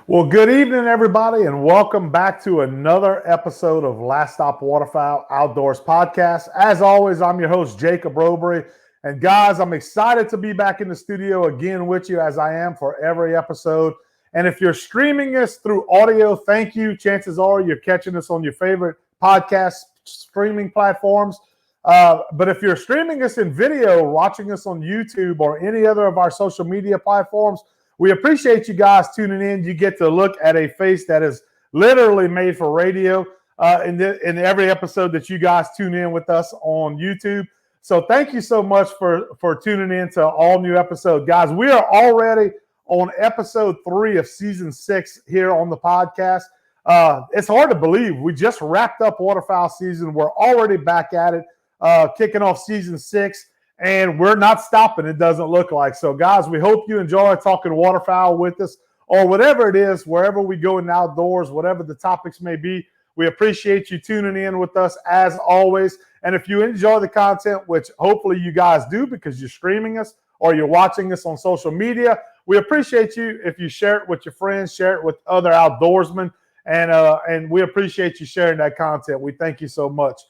Well, good evening, everybody, and welcome back to another episode of Last Stop Waterfowl Outdoors Podcast. As always, I'm your host, Jacob Robry. And guys, I'm excited to be back in the studio again with you as I am for every episode. And if you're streaming us through audio, thank you. Chances are you're catching us on your favorite podcast streaming platforms. But if you're streaming us in video, watching us on YouTube or any other of our social media platforms, we appreciate you guys tuning in. You get to look at a face that is literally made for radio in every episode that you guys tune in with us on YouTube. So thank you so much for tuning in to all new episode. Guys, we are already on episode 3 of season 6 here on the podcast. It's hard to believe. We just wrapped up waterfowl season. We're already back at it, kicking off season 6. And we're not stopping, it doesn't look like. So, guys, we hope you enjoy talking waterfowl with us or whatever it is, wherever we go in the outdoors, whatever the topics may be. We appreciate you tuning in with us as always. And if you enjoy the content, which hopefully you guys do because you're streaming us or you're watching us on social media, we appreciate you if you share it with your friends, share it with other outdoorsmen, and we appreciate you sharing that content. We thank you so much.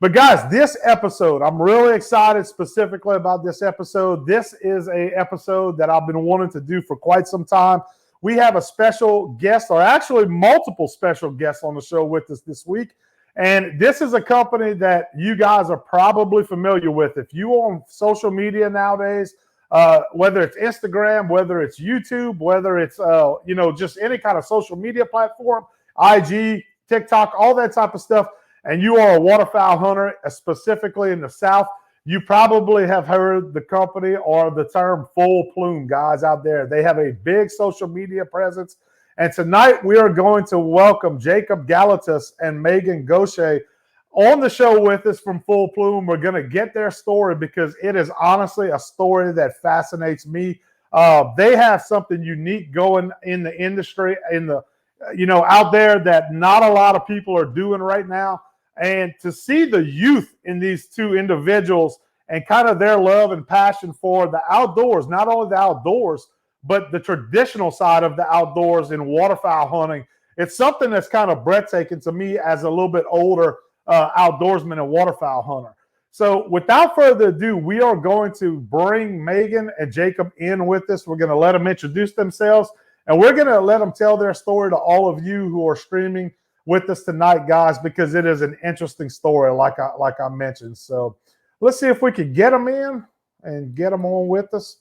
But guys, this episode, I'm really excited specifically about this episode. This is an episode that I've been wanting to do for quite some time. We have a special guest, or actually multiple special guests on the show with us this week. And this is a company that you guys are probably familiar with. If you on social media nowadays, whether it's Instagram, whether it's YouTube, whether it's just any kind of social media platform, IG, TikTok, all that type of stuff, and you are a waterfowl hunter, specifically in the South, you probably have heard the company or the term Full Plume, guys, out there. They have a big social media presence. And tonight we are going to welcome Jacob Galatas and Meagan Gautier on the show with us from Full Plume. We're going to get their story because it is honestly a story that fascinates me. They have something unique going in the industry, out there that not a lot of people are doing right now. And to see the youth in these two individuals and kind of their love and passion for the outdoors, not only the outdoors, but the traditional side of the outdoors in waterfowl hunting, it's something that's kind of breathtaking to me as a little bit older outdoorsman and waterfowl hunter. So without further ado, we are going to bring Meagan and Jacob in with us. We're going to let them introduce themselves, and we're going to let them tell their story to all of you who are streaming with us tonight, guys, because it is an interesting story, like I mentioned. So let's see if we can get them in and get them on with us.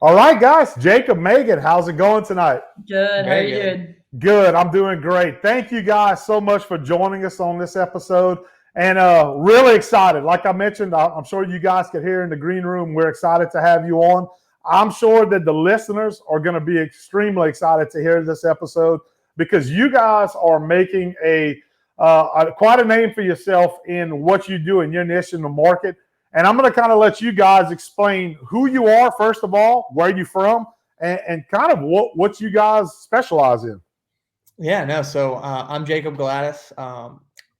All right, guys. Jacob, Meagan, how's it going tonight? Good. How are you doing? Good. I'm doing great. Thank you guys so much for joining us on this episode. And really excited. Like I mentioned, I'm sure you guys could hear in the green room, we're excited to have you on. I'm sure that the listeners are going to be extremely excited to hear this episode, because you guys are making quite a name for yourself in what you do in your niche in the market. And I'm going to kind of let you guys explain who you are, first of all, where you're from, and kind of what you guys specialize in. Yeah, no. So I'm Jacob Galatas.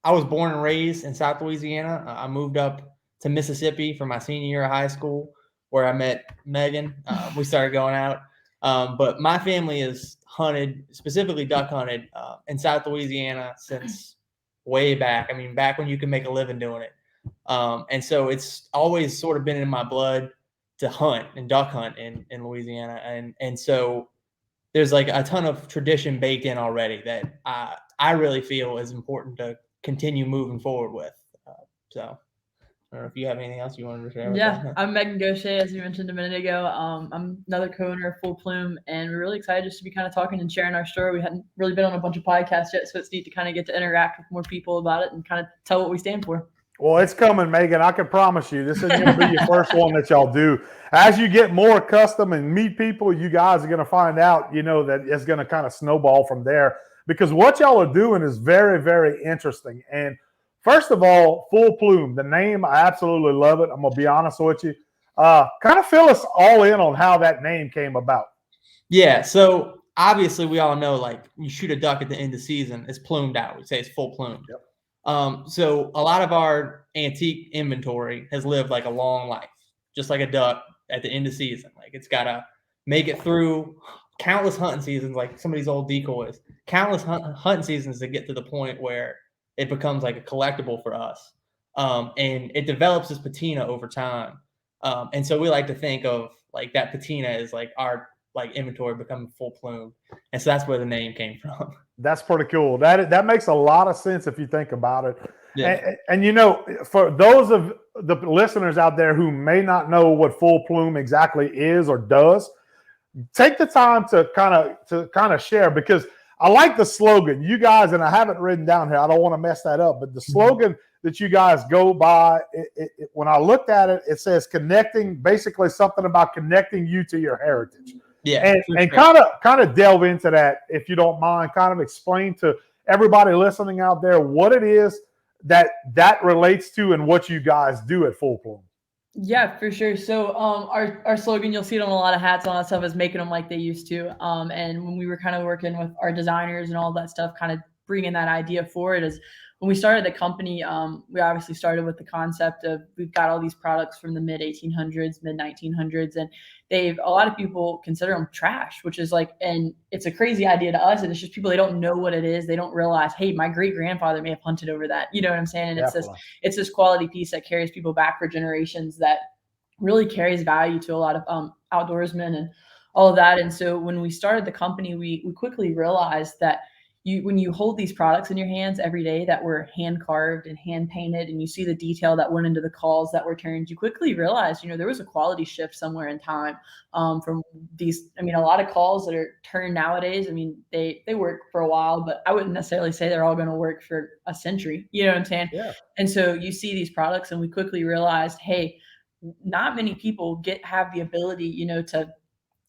I was born and raised in South Louisiana. I moved up to Mississippi for my senior year of high school, where I met Meagan. We started going out. But my family has hunted, specifically duck hunted, in South Louisiana since way back. I mean, back when you could make a living doing it. And so it's always sort of been in my blood to hunt and duck hunt in Louisiana. And so there's like a ton of tradition baked in already that I really feel is important to continue moving forward with. So I don't know if you have anything else you wanted to share. Yeah, I'm Meagan Gautier, as you mentioned a minute ago. I'm another co-owner of Full Plume, and we're really excited just to be kind of talking and sharing our story. We hadn't really been on a bunch of podcasts yet, so it's neat to kind of get to interact with more people about it and kind of tell what we stand for. Well, it's coming, Meagan. I can promise you, this isn't going to be your first one that y'all do. As you get more accustomed and meet people, you guys are going to find out, that it's going to kind of snowball from there, because what y'all are doing is very, very interesting. And first of all, Full Plume, the name, I absolutely love it. I'm going to be honest with you. Kind of fill us all in on how that name came about. Yeah, so obviously we all know, like, you shoot a duck at the end of the season, it's plumed out. We say it's full plume. Yep. So a lot of our antique inventory has lived like a long life, just like a duck at the end of season. Like, it's got to make it through countless hunting seasons, like some of these old decoys, countless hunting seasons to get to the point where it becomes like a collectible for us. And it develops this patina over time. And so we like to think of like that patina as like our like inventory becoming full plume. And so that's where the name came from. That's pretty cool. That makes a lot of sense if you think about it. Yeah. And you know, for those of the listeners out there who may not know what full plume exactly is or does, take the time to kind of share, because I like the slogan you guys, and I have it written down here. I don't want to mess that up, but the slogan that you guys go by, when I looked at it, it says connecting, basically something about connecting you to your heritage. Yeah. And kind of delve into that, if you don't mind, kind of explain to everybody listening out there what it is that relates to and what you guys do at Full Plume. Yeah, for sure. So our slogan, you'll see it on a lot of hats, all that stuff, is making them like they used to. And when we were kind of working with our designers and all that stuff, kind of bringing that idea forward, is when we started the company, we obviously started with the concept of, we've got all these products from the mid 1800s, mid 1900s, and a lot of people consider them trash, which is like, and it's a crazy idea to us. And it's just people, they don't know what it is. They don't realize, hey, my great grandfather may have hunted over that. You know what I'm saying? And it's this quality piece that carries people back for generations, that really carries value to a lot of outdoorsmen and all of that. And so when we started the company, we quickly realized that when you hold these products in your hands every day that were hand carved and hand painted, and you see the detail that went into the calls that were turned, you quickly realize, there was a quality shift somewhere in time from these. I mean, a lot of calls that are turned nowadays, I mean, they work for a while, but I wouldn't necessarily say they're all going to work for a century. You know what I'm saying? Yeah. And so you see these products, and we quickly realized, hey, not many people have the ability, to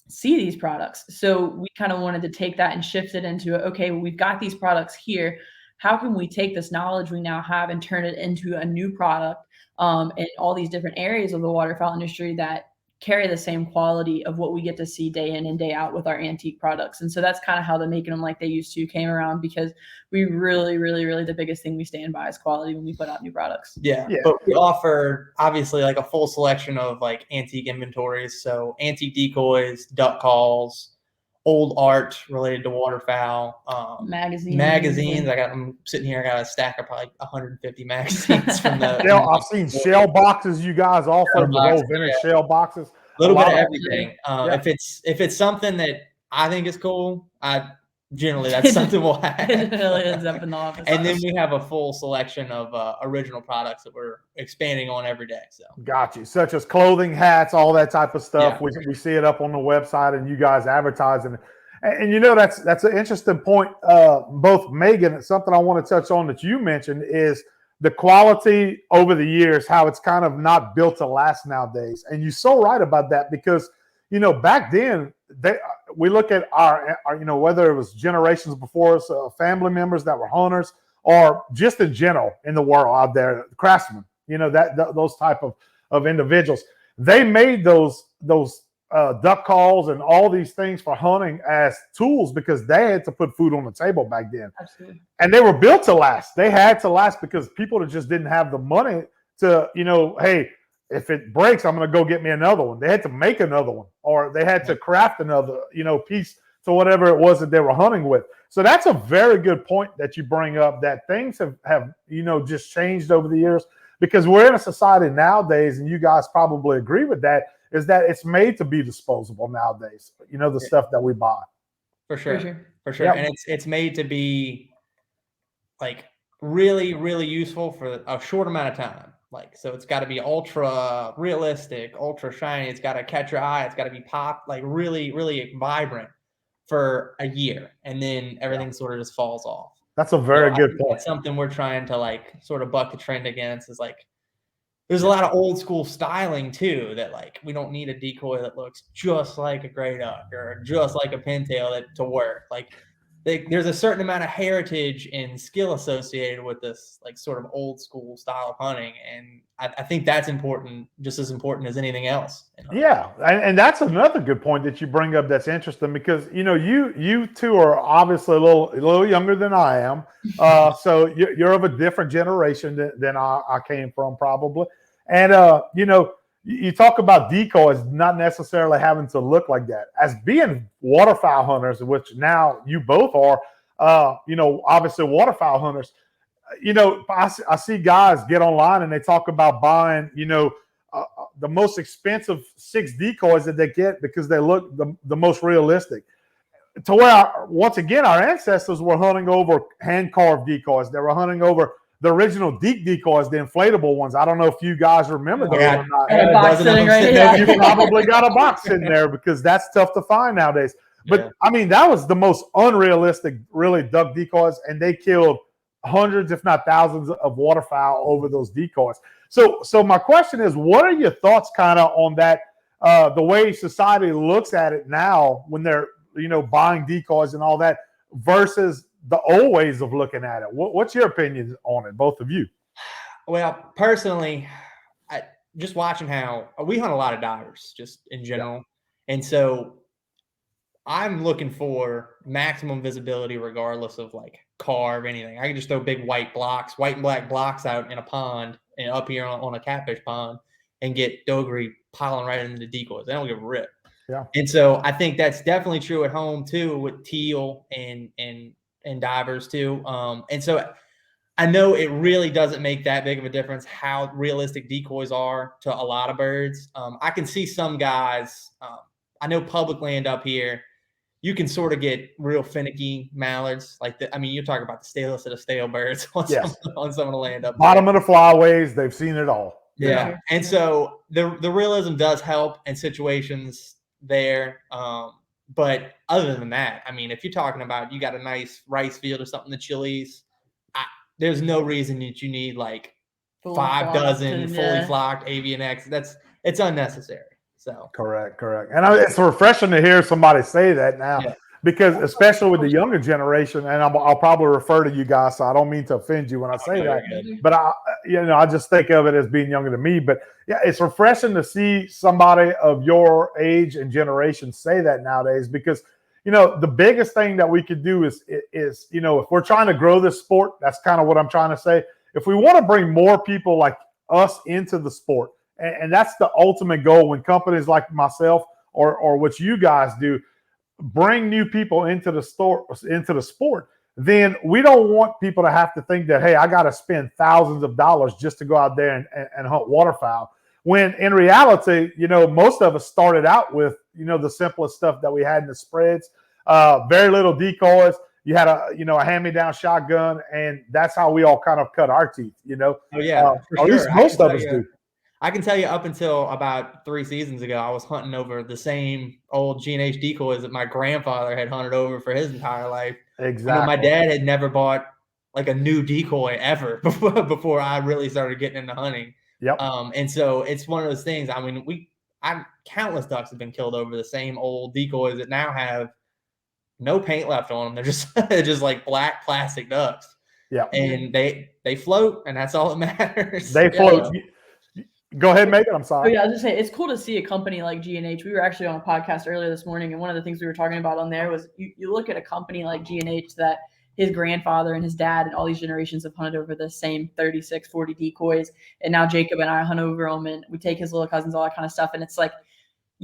see these products. So we kind of wanted to take that and shift it into, okay, well, we've got these products here. How can we take this knowledge we now have and turn it into a new product in all these different areas of the waterfowl industry that carry the same quality of what we get to see day in and day out with our antique products? And so that's kind of how the making them like they used to came around, because we really, really, really, the biggest thing we stand by is quality when we put out new products. Yeah. But we offer obviously like a full selection of like antique inventories. So antique decoys, duck calls, old art related to waterfowl, magazines. I'm sitting here, I got a stack of probably 150 magazines from the I've seen shell boxes you guys offer, the old vintage shell boxes. A little bit of everything. If it's something that I think is cool, generally that's something we'll have. It really ends up in the office. And then we have a full selection of original products that we're expanding on every day. So got you, such as clothing, hats, all that type of stuff. Yeah. We see it up on the website, and you guys advertising. And that's an interesting point. Both Meagan, something I want to touch on that you mentioned is the quality over the years, how it's kind of not built to last nowadays. And you're so right about that, because back then we look at our whether it was generations before us, family members that were hunters, or just in general in the world out there, craftsmen, those type of individuals, they made those duck calls and all these things for hunting as tools, because they had to put food on the table back then. Absolutely. And they were built to last. They had to last because people just didn't have the money to, hey, if it breaks, I'm going to go get me another one. They had to make another one, or they had to craft another, piece to whatever it was that they were hunting with. So that's a very good point that you bring up, that things have just changed over the years, because we're in a society nowadays, and you guys probably agree with that, is that it's made to be disposable nowadays, the stuff that we buy. For sure. Yeah. And it's made to be like really, really useful for a short amount of time. Like, so it's got to be ultra realistic, ultra shiny. It's got to catch your eye. It's got to be like really, really vibrant for a year. And then everything sort of just falls off. That's a very good point. That's something we're trying to like sort of buck the trend against, is like, there's a lot of old school styling too, that like, we don't need a decoy that looks just like a gray duck or just like a pintail to work. Like, there's a certain amount of heritage and skill associated with this like sort of old school style of hunting. And I think that's important, just as important as anything else. Yeah. And that's another good point that you bring up. That's interesting, because, you two are obviously a little younger than I am. So you're of a different generation than I came from, probably. And, you talk about decoys not necessarily having to look like that. As being waterfowl hunters, which now you both are, obviously waterfowl hunters, I see guys get online and they talk about buying, the most expensive 6 decoys that they get because they look the most realistic. To where, once again, our ancestors were hunting over hand-carved decoys. They were hunting over the original deep decoys, the inflatable ones. I don't know if you guys remember those or not. Got a box sitting right here. You probably got a box in there because that's tough to find nowadays. But, I mean, that was the most unrealistic, really, duck decoys, and they killed hundreds, if not thousands, of waterfowl over those decoys. So my question is, what are your thoughts kind of on that, the way society looks at it now when they're, buying decoys and all that versus the old ways of looking at it? What's your opinion on it, both of you? Well, personally, just watching how we hunt a lot of divers just in general. Yeah. And so I'm looking for maximum visibility regardless of like carve, anything. I can just throw big white and black blocks out in a pond and up here on a catfish pond and get dougherty piling right into the decoys. They don't give a rip. Yeah. And so I think that's definitely true at home too with teal and divers too. And so I know it really doesn't make that big of a difference how realistic decoys are to a lot of birds. I can see some guys, I know public land up here, you can sort of get real finicky mallards. You're talking about the stalest of the stale birds on some of the land up bottom there. of the flyways, they've seen it all. Yeah. And so the realism does help in situations there. But other than that, if you're talking about you got a nice rice field or something, the chilies, there's no reason that you need like 5 dozen fully flocked avian X. It's unnecessary. So correct. And it's refreshing to hear somebody say that now, because especially with the younger generation, and I'll probably refer to you guys, so I don't mean to offend you when I say that, but I just think of it as being younger than me. But yeah, it's refreshing to see somebody of your age and generation say that nowadays, because the biggest thing that we could do is if we're trying to grow this sport, that's kind of what I'm trying to say. If we want to bring more people like us into the sport, and that's the ultimate goal when companies like myself or what you guys do, bring new people into the sport, then we don't want people to have to think that, hey, I got to spend thousands of dollars just to go out there and hunt waterfowl. When in reality, most of us started out with, the simplest stuff that we had in the spreads, very little decoys. You had a hand-me-down shotgun, and that's how we all kind of cut our teeth, Oh, yeah. At least most of us do. I can tell you up until about 3 seasons ago, I was hunting over the same old G&H decoys that my grandfather had hunted over for his entire life. Exactly. My dad had never bought like a new decoy ever before I really started getting into hunting. Yep. And so it's one of those things. Countless ducks have been killed over the same old decoys that now have no paint left on them. They're just like black plastic ducks. Yeah. And they float, and that's all that matters. They float. Go ahead, Megan. I'm sorry. Oh, yeah, I was just saying, it's cool to see a company like G&H. We were actually on a podcast earlier this morning, and one of the things we were talking about on there was you look at a company like G&H that his grandfather and his dad and all these generations have hunted over the same 36, 40 decoys. And now Jacob and I hunt over them, and we take his little cousins, all that kind of stuff. And it's like,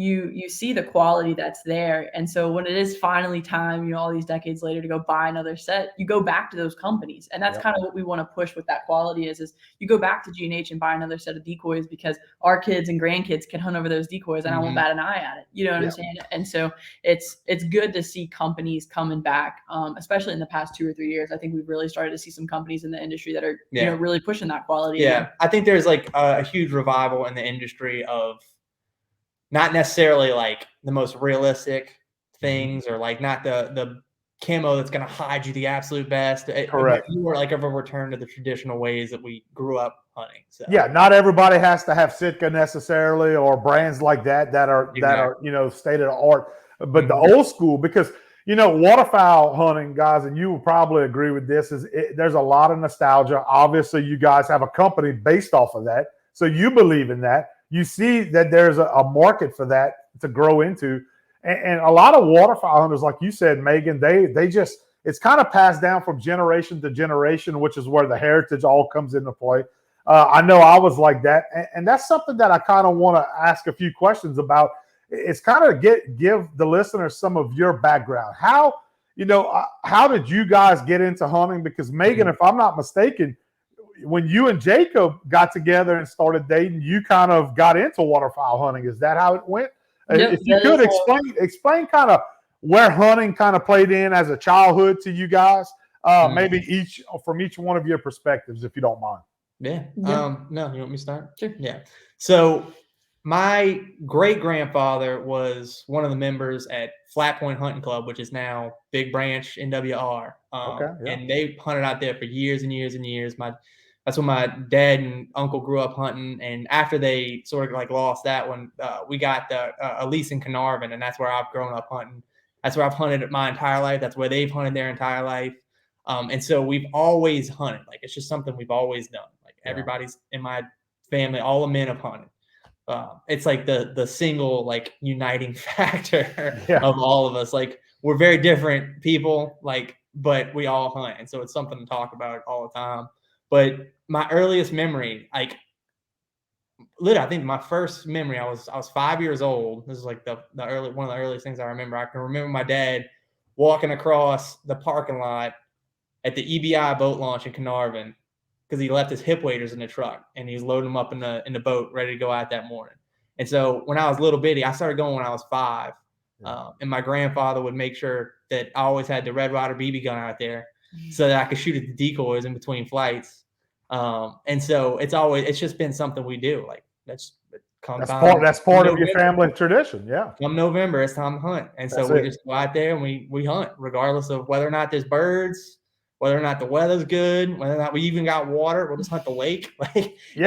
you see the quality that's there. And so when it is finally time, all these decades later, to go buy another set, you go back to those companies. And that's kind of what we want to push with that quality is you go back to G&H and buy another set of decoys, because our kids and grandkids can hunt over those decoys and I won't bat an eye at it. You know what I'm saying? And so it's good to see companies coming back, especially in the past 2 or 3 years. I think we've really started to see some companies in the industry that are really pushing that quality. Yeah. Again. I think there's like a huge revival in the industry of not necessarily like the most realistic things, or like not the camo that's going to hide you the absolute best. Correct. More like of a return to the traditional ways that we grew up hunting. So yeah, not everybody has to have Sitka necessarily, or brands like that are state of the art. But the old school, because waterfowl hunting, guys, and you will probably agree with this, there's a lot of nostalgia. Obviously, you guys have a company based off of that, so you believe in that. You see that there's a market for that to grow into. And a lot of waterfowl hunters, like you said, Megan, it's kind of passed down from generation to generation, which is where the heritage all comes into play. I know I was like that, and that's something that I kind of want to ask a few questions about. It's kind of give the listeners some of your background. How did you guys get into hunting? Because Meagan, if I'm not mistaken, when you and Jacob got together and started dating, you kind of got into waterfowl hunting. Is that how it went? Yep, If you could explain kind of where hunting kind of played in as a childhood to you guys, maybe from each one of your perspectives, if you don't mind. Yeah. Yeah. No, you want me to start? Sure. Yeah. So my great grandfather was one of the members at Flat Point Hunting Club, which is now Big Branch NWR. And they hunted out there for years and years and years. That's when my dad and uncle grew up hunting. And after they sort of like lost that one, we got a lease in Carnarvon, and that's where I've grown up hunting. That's where I've hunted my entire life. That's where they've hunted their entire life. And so we've always hunted. Like, it's just something we've always done. Like, everybody's in my family, all the men have hunted. It's like the single like uniting factor of all of us. Like, we're very different people, but we all hunt, and so it's something to talk about all the time. But my earliest memory, like, literally, I think my first memory, I was 5 years old. This is like one of the earliest things I remember. I can remember my dad walking across the parking lot at the EBI boat launch in Carnarvon, because he left his hip waders in the truck and he's loading them up in the boat, ready to go out that morning. And so when I was little bitty, I started going when I was 5. And my grandfather would make sure that I always had the Red Ryder BB gun out there so that I could shoot at the decoys in between flights. And so it's just been something we do. Like, that's part of your family tradition. Yeah. Come November, it's time to hunt. And so we just go out there and we hunt, regardless of whether or not there's birds, whether or not the weather's good, whether or not we even got water. We'll just hunt the lake. Like, we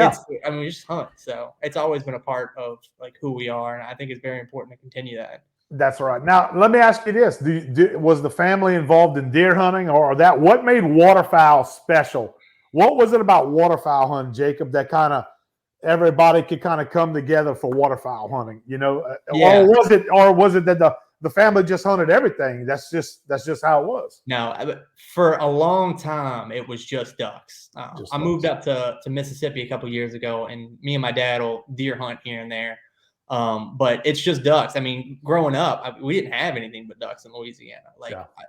just hunt. So it's always been a part of like who we are, and I think it's very important to continue that. That's right. Now, let me ask you this: was the family involved in deer hunting, or that? What made waterfowl special? What was it about waterfowl hunting, Jacob, that kind of everybody could kind of come together for waterfowl hunting? Or was it that the family just hunted everything? That's just how it was. No, for a long time it was just ducks. I moved up to Mississippi a couple of years ago, and me and my dad will deer hunt here and there. But it's just ducks. I mean, growing up, we didn't have anything but ducks in Louisiana.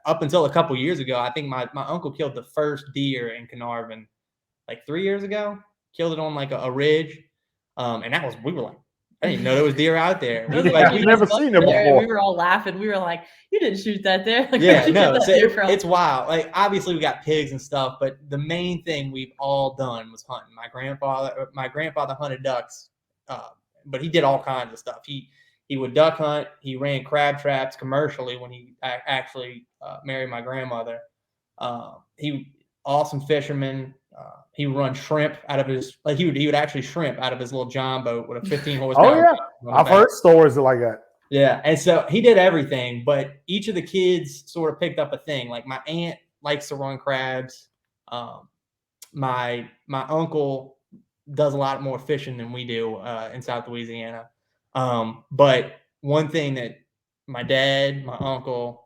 Up until a couple of years ago, I think my uncle killed the first deer in Carnarvon like 3 years ago. Killed it on like a ridge, and we were like, I didn't even know there was deer out there. We've never seen them before. We were all laughing. We were like, "You didn't shoot that there." Like, it's wild. Like, obviously we got pigs and stuff, but the main thing we've all done was hunting. My grandfather hunted ducks, but he did all kinds of stuff. He would duck hunt. He ran crab traps commercially when he actually married my grandmother. He awesome fisherman. He would run shrimp out of his he would actually shrimp out of his little John boat with a 15 horsepower. Oh yeah, I've heard stories like that. Yeah, and so he did everything, but each of the kids sort of picked up a thing. Like, my aunt likes to run crabs. My uncle does a lot more fishing than we do in South Louisiana. But one thing that my dad, my uncle,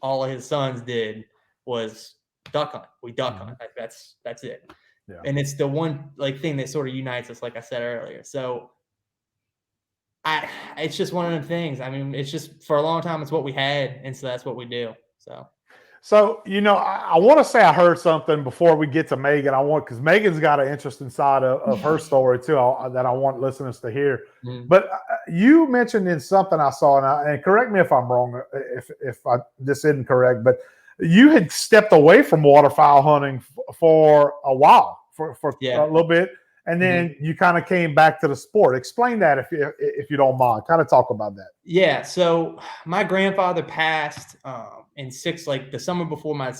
all of his sons did was duck hunt. We duck hunt. Like, that's it. Yeah. And it's the one thing that sort of unites us, like I said earlier. So it's just one of the things. I mean, it's just, for a long time, it's what we had, and so that's what we do. So, I want to say I heard something before we get to Meagan. Because Meagan's got an interesting side of her story too that I want listeners to hear. Mm-hmm. But you mentioned in something I saw, and correct me if I'm wrong, if this isn't correct, but you had stepped away from waterfowl hunting for a while, for a little bit, and then you kind of came back to the sport. Explain that if you don't mind. Kind of talk about that. Yeah. So my grandfather passed in the summer before the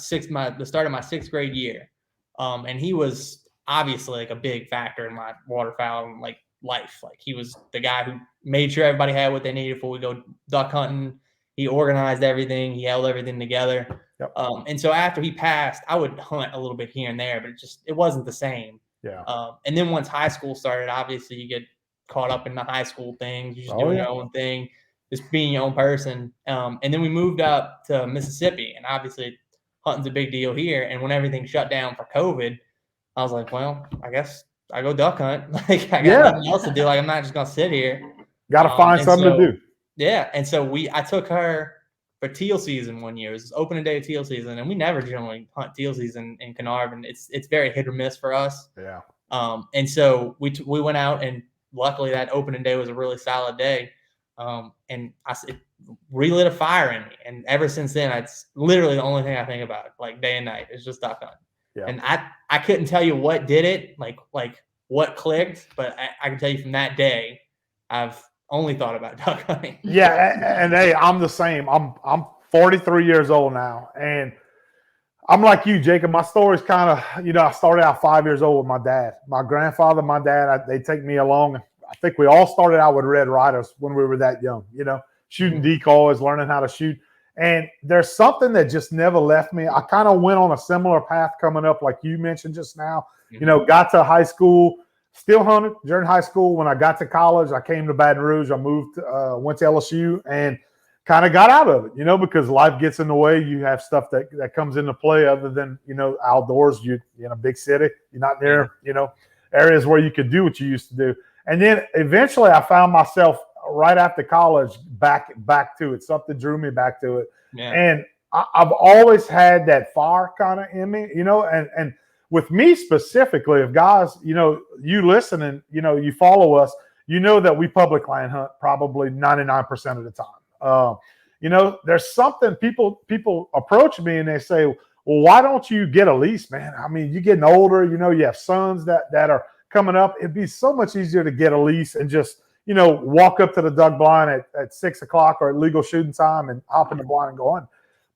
start of my 6th grade year, and he was obviously like a big factor in my waterfowl life. Like, he was the guy who made sure everybody had what they needed before we go duck hunting. He organized everything. He held everything together. Yep. And so after he passed, I would hunt a little bit here and there, but it wasn't the same. Yeah. And then once high school started, obviously you get caught up in the high school things. You're just doing your own thing, just being your own person. And then we moved up to Mississippi, and obviously hunting's a big deal here. And when everything shut down for COVID, I was like, well, I guess I go duck hunt. Like I got nothing else to do. Like I'm not just gonna sit here. Got to find something to do. Yeah, and so I took her for teal season one year. It was opening day of teal season, and we never generally hunt teal season in Carnarvon. It's very hit or miss for us. Yeah. And so we went out, and luckily that opening day was a really solid day. And it relit a fire in me, and ever since then, it's literally the only thing I think about, like day and night. It's just duck hunting. Yeah. And I couldn't tell you what did it, like what clicked, but I can tell you from that day, I've only thought about duck hunting. Yeah, and hey, I'm the same. I'm 43 years old now, and I'm like you, Jacob. My story's kind of, I started out 5 years old with my dad. My grandfather, my dad, they take me along. I think we all started out with Red Riders when we were that young, shooting decoys, learning how to shoot. And there's something that just never left me. I kind of went on a similar path coming up, like you mentioned just now. Got to high school, still hunted during high school. When I got to college, I came to Baton Rouge. I moved, went to LSU, and kind of got out of it, because life gets in the way. You have stuff that comes into play other than, outdoors. You're in a big city. You're not near, areas where you could do what you used to do. And then eventually I found myself right after college back to it. Something drew me back to it. Yeah. And I've always had that fire kind of in me, and with me specifically, if guys, you listen and, you follow us, that we public land hunt probably 99% of the time. There's something people approach me and they say, well, why don't you get a lease, man? I mean, you're getting older, you have sons that are coming up. It'd be so much easier to get a lease and just, walk up to the duck blind at 6 o'clock or at legal shooting time and hop in the blind and go on.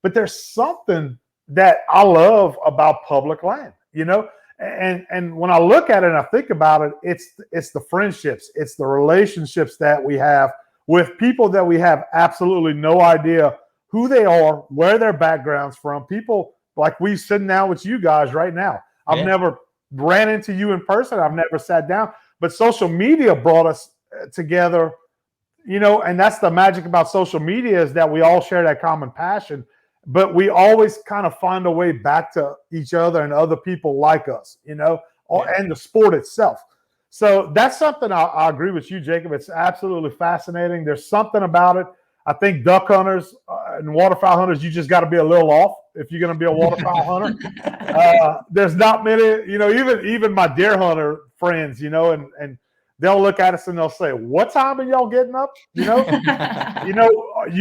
But there's something that I love about public land, and when I look at it and I think about it, it's the friendships, it's the relationships that we have with people that we have absolutely no idea who they are, where their background's from. People like we sitting down with you guys right now. I've never ran into you in person. I've never sat down, but social media brought us together, and that's the magic about social media, is that we all share that common passion, but we always kind of find a way back to each other and other people like us, and the sport itself. So that's something I agree with you, Jacob. It's absolutely fascinating. There's something about it. I think duck hunters and waterfowl hunters, you just got to be a little off if you're going to be a waterfowl hunter. There's not many, even my deer hunter friends, and they'll look at us and they'll say, "What time are y'all getting up? You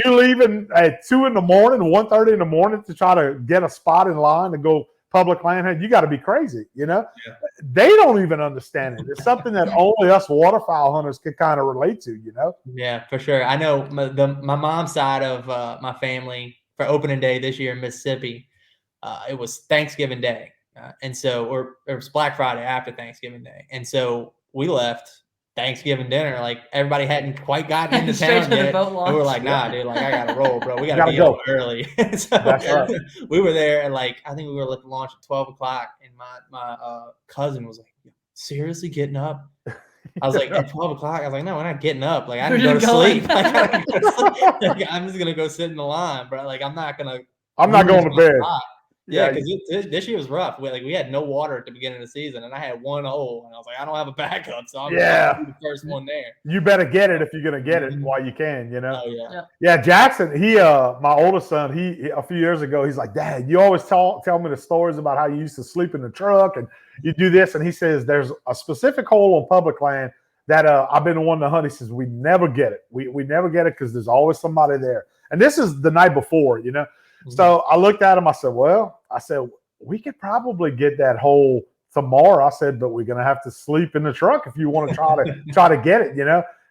leaving at 2 in the morning, 1:30 in the morning to try to get a spot in line to go public land hunt? You got to be crazy, They don't even understand it. It's something that only us waterfowl hunters can kind of relate to, Yeah, for sure. I know my mom's side of my family for opening day this year in Mississippi, it was Thanksgiving Day. And so, or it was Black Friday after Thanksgiving Day. And so we left Thanksgiving dinner, like everybody hadn't quite gotten into town yet. And we were like, nah, dude, like I gotta roll, bro. We gotta be up early. So right. We were there, and like I think we were left to launch at 12 o'clock, and my cousin was like, seriously getting up? I was like, at 12 o'clock? I was like, no, we're not getting up. Like I didn't go to sleep. Like, I'm just gonna go sit in the line, bro. Like I'm not going to bed. Yeah, because this year was rough. We had no water at the beginning of the season, and I had one hole, and I was like, I don't have a backup, so I'm gonna be the first one there. You better get it if you're gonna get it while you can, Oh, yeah. Jackson, he my oldest son, he a few years ago, he's like, Dad, you always tell me the stories about how you used to sleep in the truck and you do this, and he says there's a specific hole on public land that I've been wanting to hunt. He says we never get it. We never get it because there's always somebody there, and this is the night before, So I looked at him. I said, we could probably get that hole tomorrow. I said, but we're going to have to sleep in the truck if you want to try to get it,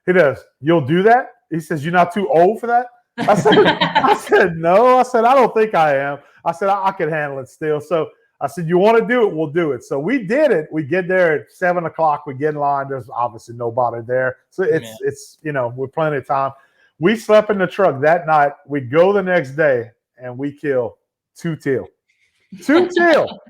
He does. You'll do that? He says, you're not too old for that? I said, no. I said, I don't think I am. I said, I can handle it still. So I said, you want to do it? We'll do it. So we did it. We get there at 7 o'clock. We get in line. There's obviously nobody there. So it's with plenty of time. We slept in the truck that night. We go the next day, and we kill 2 teal. 2 teal.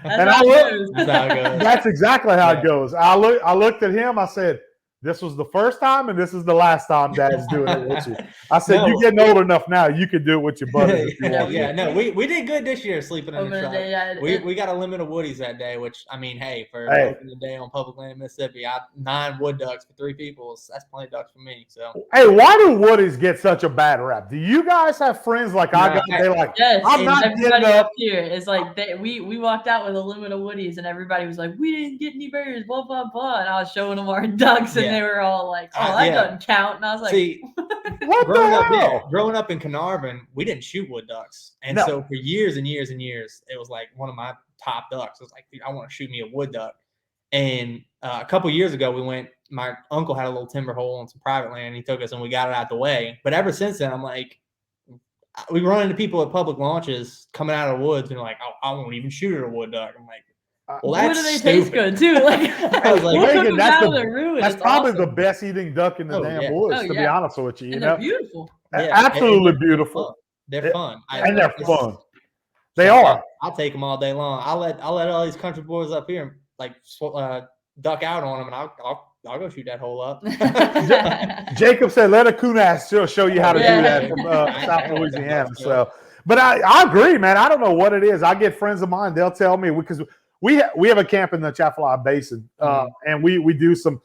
And I looked. That's exactly how it goes. I looked at him. I said, this was the first time and this is the last time Dad's doing it with you. I said, No. you're getting old enough now. You can do it with your buddies if you want Yeah, to. no, we did good this year sleeping in the truck. Yeah, We got a limit of woodies that day, which, I mean, hey, for opening the day on public land in Mississippi, 9 wood ducks for 3 people. That's plenty of ducks for me. So, hey, why do woodies get such a bad rap? Do you guys have friends like I got? They're like, yes, I'm not everybody getting up here. It's like we walked out with a limit of woodies, and everybody was like, we didn't get any birds, blah blah blah. And I was showing them our ducks, and they were all like, oh, that doesn't count. And I was like, see, what the hell? Growing up in Carnarvon, we didn't shoot wood ducks, and so for years and years and years, it was like one of my top ducks. I was like, dude, I want to shoot me a wood duck. And a couple years ago, my uncle had a little timber hole on some private land. And he took us and we got it out the way. But ever since then, I'm like, we run into people at public launches coming out of the woods and they're like, oh, I won't even shoot at a wood duck. I'm like, well, that's do they stupid. taste good too? Like, I was like, Megan, that's probably awesome. the best eating duck in the damn woods, to be honest with you. They're beautiful. Absolutely beautiful. They're fun. And they're fun. They are. I'll take them all day long. I'll let all these country boys up here like duck out on them, and I'll go shoot that hole up. Jacob said, "Let a coon show you how to do that from South Louisiana." So, but I agree, man. I don't know what it is. I get friends of mine; they'll tell me because we have a camp in the Chaffalot Basin, and we do some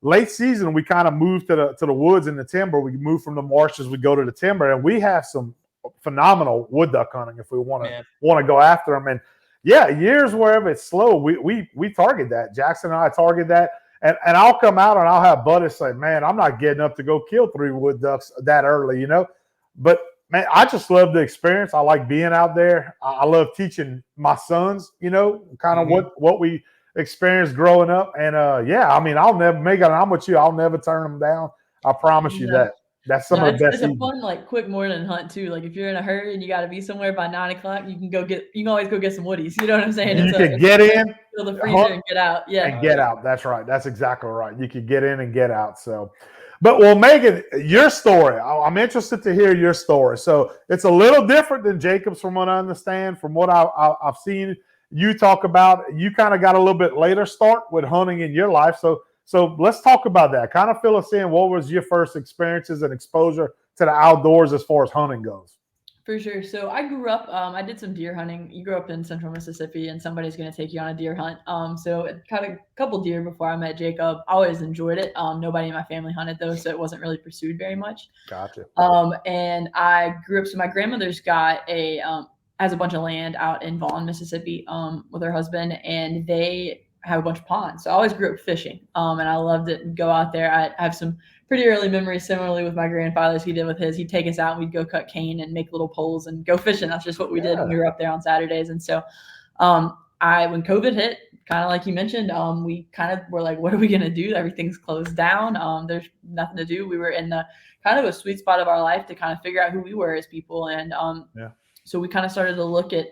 late season. We kind of move to the woods and the timber. We move from the marshes. We go to the timber, and we have some phenomenal wood duck hunting if we want to go after them. And years wherever it's slow, we target that. Jackson and I target that, and I'll come out and I'll have buddies say, man, I'm not getting up to go kill 3 wood ducks that early, but man, I just love the experience. I like being out there. I love teaching my sons, kind of what we experienced growing up. And I mean, I'll never, Megan, I'm with you, I'll never turn them down. I promise you that. That's some of the best. It's a fun, quick morning hunt too. Like if you're in a hurry and you got to be somewhere by 9 o'clock, you can always go get some woodies. You know what I'm saying? You can get in, fill the freezer and get out. Yeah, and get out. That's right. That's exactly right. You could get in and get out. So, but Megan, your story. I'm interested to hear your story. So it's a little different than Jacob's, from what I understand. From what I've seen you talk about, you kind of got a little bit later start with hunting in your life. So let's talk about that. Kind of fill us in. What was your first experiences and exposure to the outdoors as far as hunting goes? For sure. So I grew up, I did some deer hunting. You grew up in central Mississippi and somebody's going to take you on a deer hunt. So caught a couple deer before I met Jacob. I always enjoyed it. Nobody in my family hunted though, so it wasn't really pursued very much. Gotcha. And I grew up, so my grandmother's got has a bunch of land out in Vaughn, Mississippi, with her husband, and they have a bunch of ponds. So I always grew up fishing, and I loved it and go out there. I have some pretty early memories similarly with my grandfather's. He did with his. He'd take us out and we'd go cut cane and make little poles and go fishing. That's just what we did when we were up there on Saturdays. And so when COVID hit, kind of like you mentioned, we kind of were like, what are we going to do? Everything's closed down. There's nothing to do. We were in the kind of a sweet spot of our life to kind of figure out who we were as people. And so we kind of started to look at,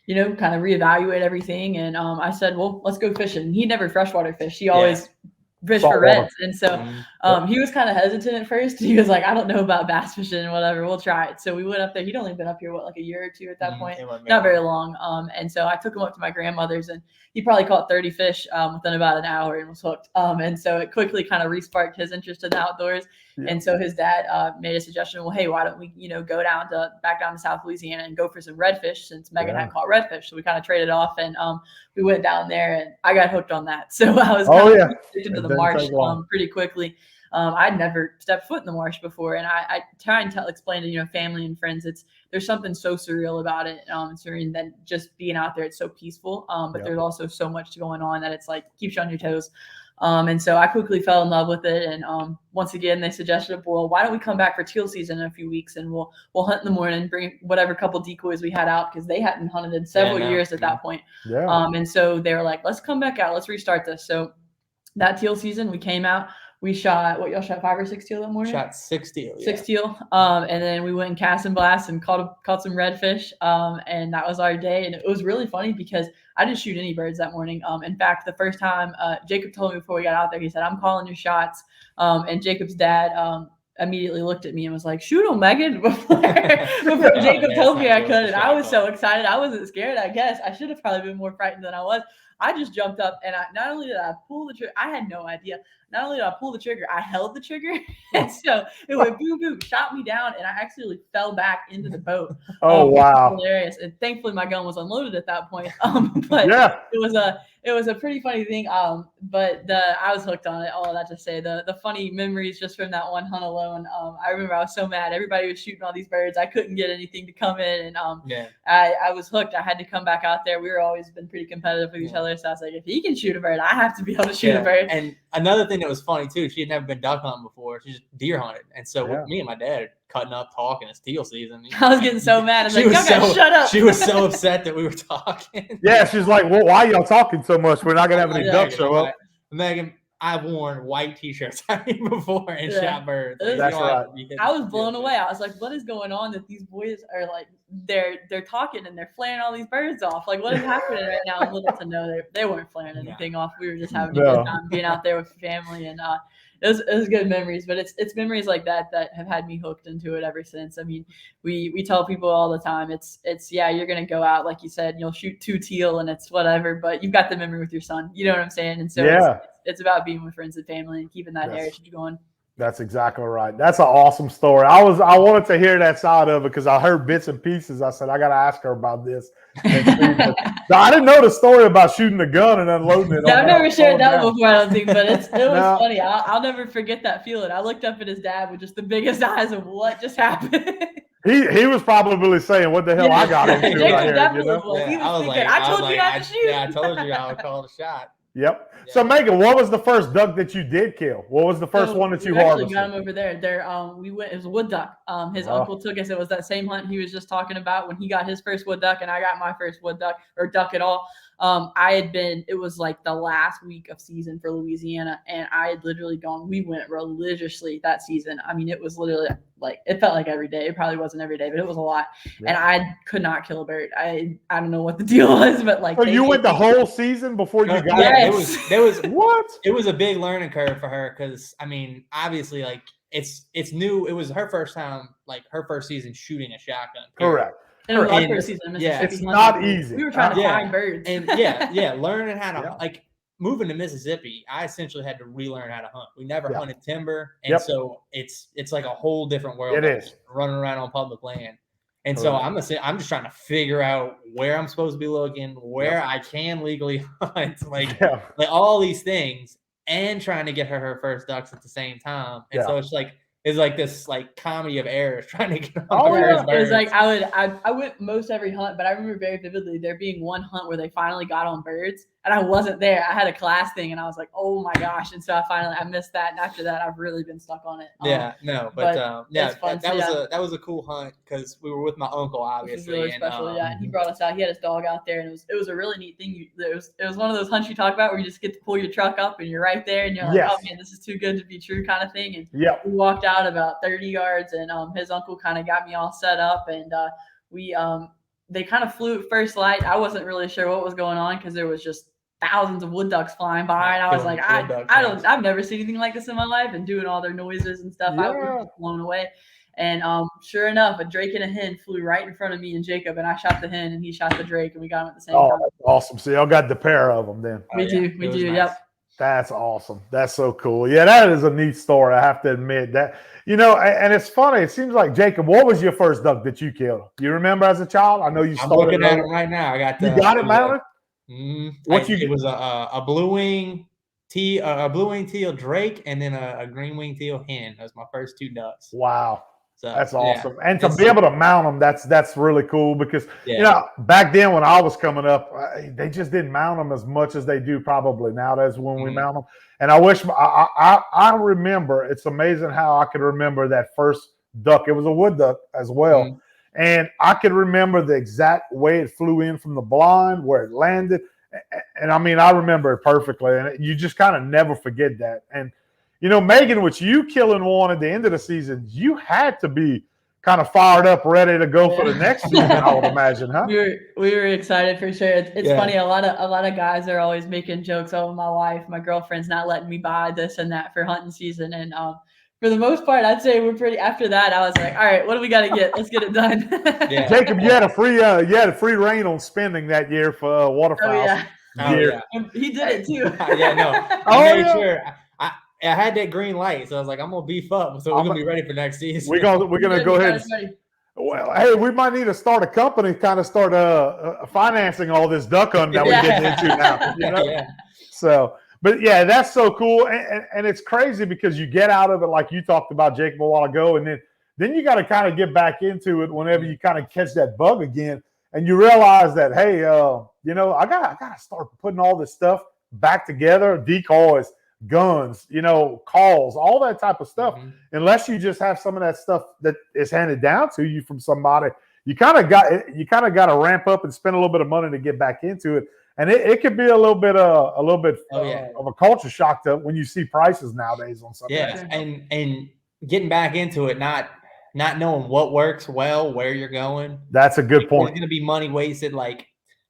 kind of reevaluate everything. And I said, well, let's go fishing. He never freshwater fished. He always fished for reds. And so he was kind of hesitant at first. He was like, I don't know about bass fishing and whatever. We'll try it. So we went up there. He'd only been up here, like a year or two at that point? Not very long. And so I took him up to my grandmother's and he probably caught 30 fish within about an hour and was hooked. And so it quickly kind of re-sparked his interest in the outdoors. Yeah. And so his dad made a suggestion, well, hey, why don't we, go back down to South Louisiana and go for some redfish, since Megan hadn't caught redfish. So we kind of traded off and we went down there and I got hooked on that. So I was addicted to the marsh pretty quickly. I'd never stepped foot in the marsh before. And I try and explain to, family and friends, there's something so surreal about it. Surreal than just being out there. It's so peaceful. But there's also so much going on that it's like keeps you on your toes. And so I quickly fell in love with it. And once again, they suggested, well, why don't we come back for teal season in a few weeks and we'll hunt in the morning, bring whatever couple decoys we had out, because they hadn't hunted in several years at that point. Yeah. And so they were like, let's come back out. Let's restart this. So that teal season, we came out. We shot, y'all shot 5 or 6 teal that morning? Shot 6 teal. 6 teal. And then we went and cast and blast and caught some redfish. And that was our day. And it was really funny because I didn't shoot any birds that morning. In fact, the first time Jacob told me before we got out there, he said, I'm calling your shots. And Jacob's dad immediately looked at me and was like, shoot him, Megan, before Jacob told me I could. And I was so excited. I wasn't scared, I guess. I should have probably been more frightened than I was. I just jumped up and not only did I pull the trigger, I had no idea. Not only did I pull the trigger, I held the trigger. And so it went boom, boom, shot me down, and I actually fell back into the boat. Oh, Which was wow. hilarious. And thankfully my gun was unloaded at that point. But Yeah. it was a pretty funny thing. But I was hooked on it. All of that to say, the funny memories just from that one hunt alone. I remember I was so mad. Everybody was shooting all these birds. I couldn't get anything to come in, and I was hooked. I had to come back out there. We were always been pretty competitive with each other. So I was like, if he can shoot a bird, I have to be able to shoot a bird. And another thing that was funny too, she had never been duck hunting before. She just deer hunted, and so me and my dad cutting up talking. It's teal season. I was getting so mad. I was like, y'all gotta shut up. She was so upset that we were talking. Yeah, she's like, well, why y'all talking so much? We're not gonna have any ducks show up. Megan, I've worn white t-shirts before and shot birds. That's right. I was blown away. I was like, what is going on that these boys are like, they're talking and they're flaring all these birds off. Like, what is happening right now? And little to know they weren't flaring anything off. We were just having a good time being out there with family, and it was good memories. But it's memories like that have had me hooked into it ever since. I mean, we tell people all the time, it's you're gonna go out, like you said, you'll shoot 2 teal and it's whatever, but you've got the memory with your son. You know what I'm saying? And so it's about being with friends and family and keeping that heritage going. That's exactly right. That's an awesome story. I wanted to hear that side of it because I heard bits and pieces. I said, I got to ask her about this. I didn't know the story about shooting a gun and unloading it. I've never shared that one before, I don't think, but it was funny. I'll never forget that feeling. I looked up at his dad with just the biggest eyes of what just happened. He was probably saying, what the hell I got into right here, you know? I was thinking, I told you not to shoot. Yeah, I told you I would call the shot. Yep. So Megan, what was the first duck that you did kill? What was the first one that you harvested? Got him over there. We went. It was a wood duck. His uncle took us. It was that same hunt he was just talking about when he got his first wood duck, and I got my first wood duck or duck at all. It was like the last week of season for Louisiana, and I had literally gone. We went religiously that season. I mean, it was literally like it felt like every day. It probably wasn't every day, but it was a lot. Yeah. And I could not kill a bird. I don't know what the deal was, but like. So you went the whole season before you got it? There was what? It was a big learning curve for her because I mean, obviously, like it's new. It was her first time, like her first season shooting a shotgun. Correct. And our first season, it's not easy. We were trying to find birds. And learning how to like moving to Mississippi, I essentially had to relearn how to hunt. We never hunted timber, and so it's like a whole different world. It is running around on public land, and so I'm just trying to figure out where I'm supposed to be looking, where I can legally hunt, like all these things, and trying to get her first ducks at the same time. And so it's like this like comedy of errors trying to get on birds. It was like I went most every hunt, but I remember very vividly there being one hunt where they finally got on birds and I wasn't there. I had a class thing and I was like, oh my gosh. And so I missed that. And after that, I've really been stuck on it. That was a cool hunt because we were with my uncle, obviously. Really special, and he brought us out. He had his dog out there, and it was a really neat thing. It was one of those hunts you talk about where you just get to pull your truck up and you're right there and you're like, oh man, this is too good to be true kind of thing. And we walked out about 30 yards and his uncle kind of got me all set up and they kind of flew at first light. I wasn't really sure what was going on because there was just thousands of wood ducks flying by, and I was like, I've never seen anything like this in my life, and doing all their noises and stuff. I was blown away. And sure enough, a drake and a hen flew right in front of me and Jacob, and I shot the hen and he shot the drake, and we got them at the same time. That's awesome. So y'all got the pair of them then. We do. Nice. Yep. That's awesome. That's so cool. Yeah, that is a neat story. I have to admit that. You know, and it's funny. It seems like, Jacob, what was your first duck that you killed? You remember as a child? I know you started. I'm looking at it right now. I got. You got it, Mallory? It was a blue wing teal drake, and then a green wing teal hen. That was my first 2 ducks. Wow. So, that's awesome. And to be able to mount them, that's really cool because, you know, back then when I was coming up, they just didn't mount them as much as they do probably nowadays when we mount them. And I wish I remember, it's amazing how I could remember that first duck. It was a wood duck as well. And I could remember the exact way it flew in from the blind, where it landed. And I mean, I remember it perfectly. And you just kind of never forget that. And, you know, Megan, with you killing one at the end of the season, you had to be kind of fired up, ready to go for the next season, I would imagine, huh? We were excited for sure. It's funny. A lot of guys are always making jokes. Oh, my wife, my girlfriend's not letting me buy this and that for hunting season. And for the most part, I'd say we're pretty. After that, I was like, all right, what do we got to get? Let's get it done. Jacob, you had a free reign on spending that year for waterfowl. Oh, yeah. Oh, gear. yeah. And he did it too. Yeah, no. Oh, I made yeah. sure I had that green light, so I was like, I'm gonna beef up, so we're gonna be ready for next season. We're gonna go ahead. Well, hey, we might need to start a company, kind of start financing all this duck hunting that we're getting into now. You know? Yeah. So, but yeah, that's so cool, and it's crazy because you get out of it like you talked about, Jacob, a while ago, and then you got to kind of get back into it whenever you kind of catch that bug again, and you realize that, hey, you know, I gotta start putting all this stuff back together, decoys, guns, you know, calls, all that type of stuff. Mhm. Unless you just have some of that stuff that is handed down to you from somebody, you kind of got to ramp up and spend a little bit of money to get back into it. And it could be a little bit of a culture shock to when you see prices nowadays on something. Yeah, and getting back into it, not knowing what works well, where you're going. That's a good point. There's gonna be money wasted. Like,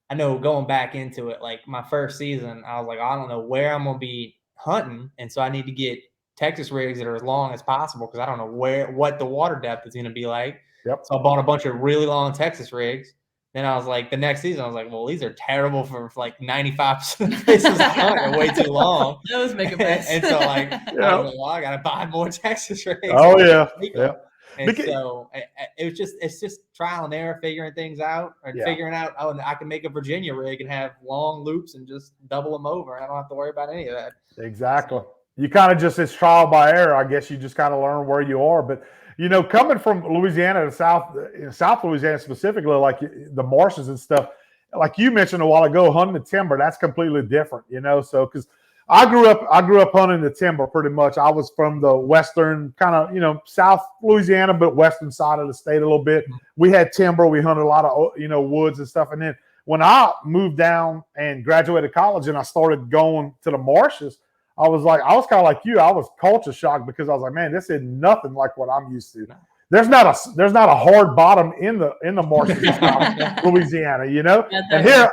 I know going back into it, like my first season, I was like, I don't know where I'm gonna be hunting, and so I need to get Texas rigs that are as long as possible because I don't know what the water depth is gonna be like. Yep. So I bought a bunch of really long Texas rigs. Then I was like, the next season, I was like, well, these are terrible for like 95% of places I hunt. They're way too long. Those make a mess. And so, like, Yeah. I was like, well, I got to buy more Texas rigs. Oh, yeah. Yeah. And so it's just trial and error, figuring things out, and figuring out, oh, I can make a Virginia rig and have long loops and just double them over. And I don't have to worry about any of that. Exactly. You kind of just, it's trial by error. I guess you just kind of learn where you are. But, you know, coming from Louisiana to South Louisiana specifically, like the marshes and stuff, like you mentioned a while ago, hunting the timber, that's completely different, you know. So, because I grew up hunting the timber pretty much. I was from the western kind of, you know, South Louisiana, but western side of the state a little bit. We had timber. We hunted a lot of, you know, woods and stuff. And then when I moved down and graduated college and I started going to the marshes, I was kind of like you. I was culture shocked because I was like, man, this is nothing like what I'm used to. There's not a hard bottom in the marshes of Louisiana, you know. And here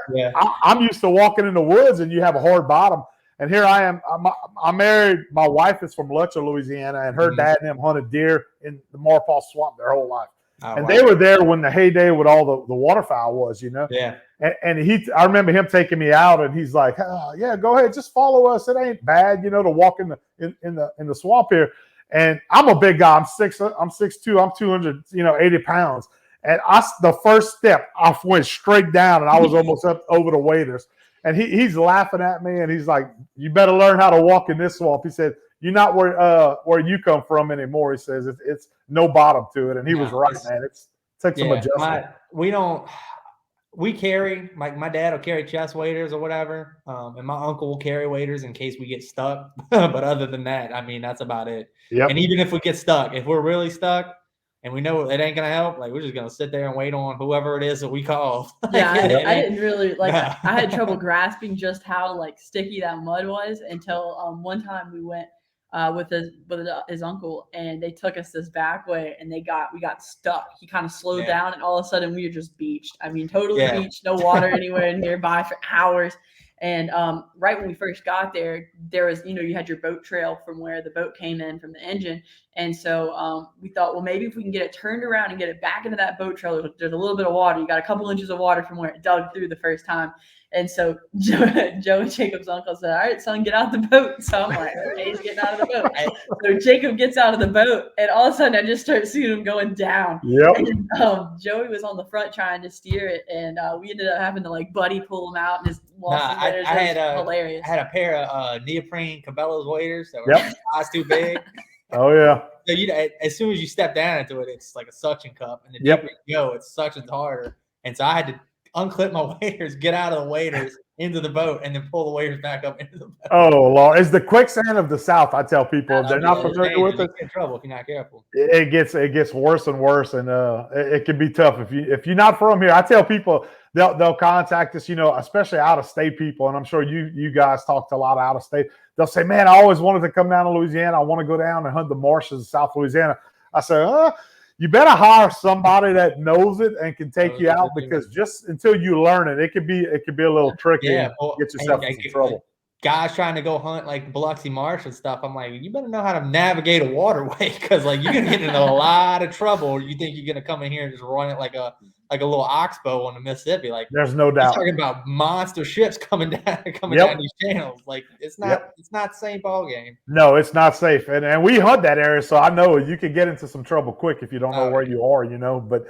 I'm used to walking in the woods and you have a hard bottom. And here I am. I'm married. My wife is from Lutcher, Louisiana, and her dad and them hunted deer in the Maurepas Swamp their whole life. Oh, and they were there when the heyday with all the waterfowl was, you know. Yeah. And I remember him taking me out, and he's like, oh, "Yeah, go ahead, just follow us. It ain't bad, you know, to walk in the swamp here." And I'm a big guy. I'm 6'2". I'm 280 pounds. And the first step, I went straight down, and I was almost up over the waders. And he's laughing at me, and he's like, "You better learn how to walk in this swamp." He said, "You're not where you come from anymore." He says, "It's no bottom to it," and he was right, man. It takes some adjustment. We carry, like, my dad will carry chest waders or whatever, and my uncle will carry waders in case we get stuck. But other than that, I mean, that's about it. Yep. And even if we get stuck, if we're really stuck and we know it ain't gonna help, like, we're just gonna sit there and wait on whoever it is that we call. Yeah, I didn't really like. I had trouble grasping just how like sticky that mud was until one time we went with his uncle, and they took us this back way, and we got stuck. He kind of slowed down, and all of a sudden we were just beached. I mean, totally beached, no water anywhere nearby for hours. And right when we first got there was, you know, you had your boat trail from where the boat came in from the engine. And so we thought, well, maybe if we can get it turned around and get it back into that boat trail, there's a little bit of water. You got a couple inches of water from where it dug through the first time. And so Joe and Jacob's uncle said, "All right, son, get out the boat." So I'm like, okay, he's getting out of the boat. So Jacob gets out of the boat, and all of a sudden I just start seeing him going down. Yep. And Joey was on the front trying to steer it, and we ended up having to like buddy pull him out. And his I hilarious. I had a pair of neoprene Cabela's waders that were size too big. Oh yeah. So as soon as you step down into it, it's like a suction cup, and the deeper you go, it suctions harder. And so I had to unclip my waders, get out of the waders into the boat, and then pull the waders back up into the boat. Oh Lord, it's the quicksand of the South. I tell people if they're not familiar with it, you get in trouble if you're not careful. It gets worse and worse, and it can be tough if you're not from here. I tell people they'll contact us, you know, especially out of state people, and I'm sure you guys talk to a lot of out of state. They'll say, "Man, I always wanted to come down to Louisiana. I want to go down and hunt the marshes of South Louisiana." I say, you better hire somebody that knows it and can take you out, because just until you learn it, it could be a little tricky. Yeah, get yourself into trouble. Guys trying to go hunt like Biloxi Marsh and stuff, I'm like, you better know how to navigate a waterway, because like you're gonna get into a lot of trouble. You think you're gonna come in here and just run it like a like a little oxbow on the Mississippi. Like there's no you're doubt. talking about monster ships coming down these channels. Like it's not the same ball game. No, it's not safe. And we hunt that area, so I know you can get into some trouble quick if you don't know where you are, But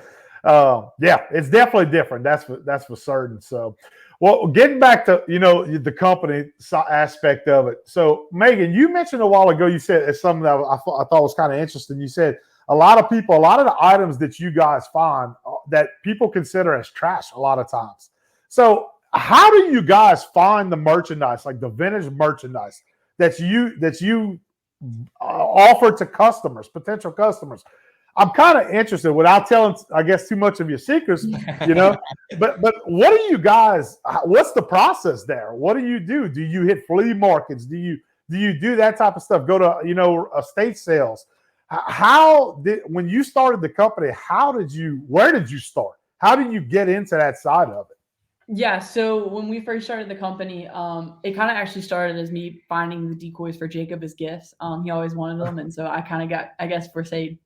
it's definitely different. That's for certain. So, well, getting back to the company aspect of it. So, Meagan, you mentioned a while ago. You said it's something that I thought was kind of interesting. You said a lot of the items that you guys find that people consider as trash a lot of times. So, how do you guys find the merchandise, like the vintage merchandise that you offer to customers, potential customers? I'm kind of interested, without telling, I guess, too much of your secrets, But what do you guys? What's the process there? What do you do? Do you hit flea markets? Do you do that type of stuff? Go to estate sales? When you started the company? Where did you start? How did you get into that side of it? Yeah, so when we first started the company, it kind of actually started as me finding the decoys for Jacob as gifts. He always wanted them, and so I kind of got, I guess,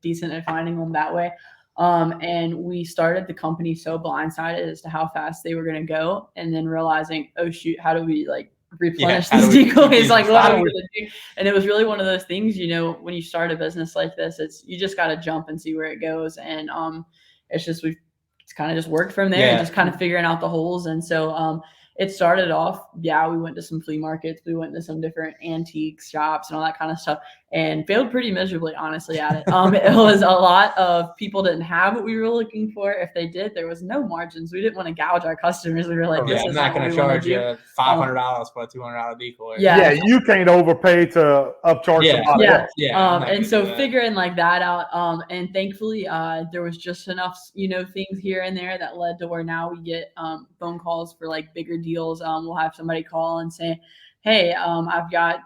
decent at finding them that way. And we started the company so blindsided as to how fast they were going to go, and then realizing, oh shoot, how do we replenish these decoys? Like, what are we going to do? And it was really one of those things, when you start a business like this, you just got to jump and see where it goes. And it's kind of just worked from there and just kind of figuring out the holes. And so it started off, we went to some flea markets. We went to some different antique shops and all that kind of stuff, and failed pretty miserably, honestly, at it. It was a lot of people didn't have what we were looking for. If they did, there was no margins. We didn't want to gouge our customers. We were like, I'm not going to charge you $500 for a $200 decoy. Yeah, you can't overpay to upcharge somebody else. And so figuring that out, and thankfully there was just enough things here and there that led to where now we get phone calls for bigger deals. We'll have somebody call and say, hey, I've got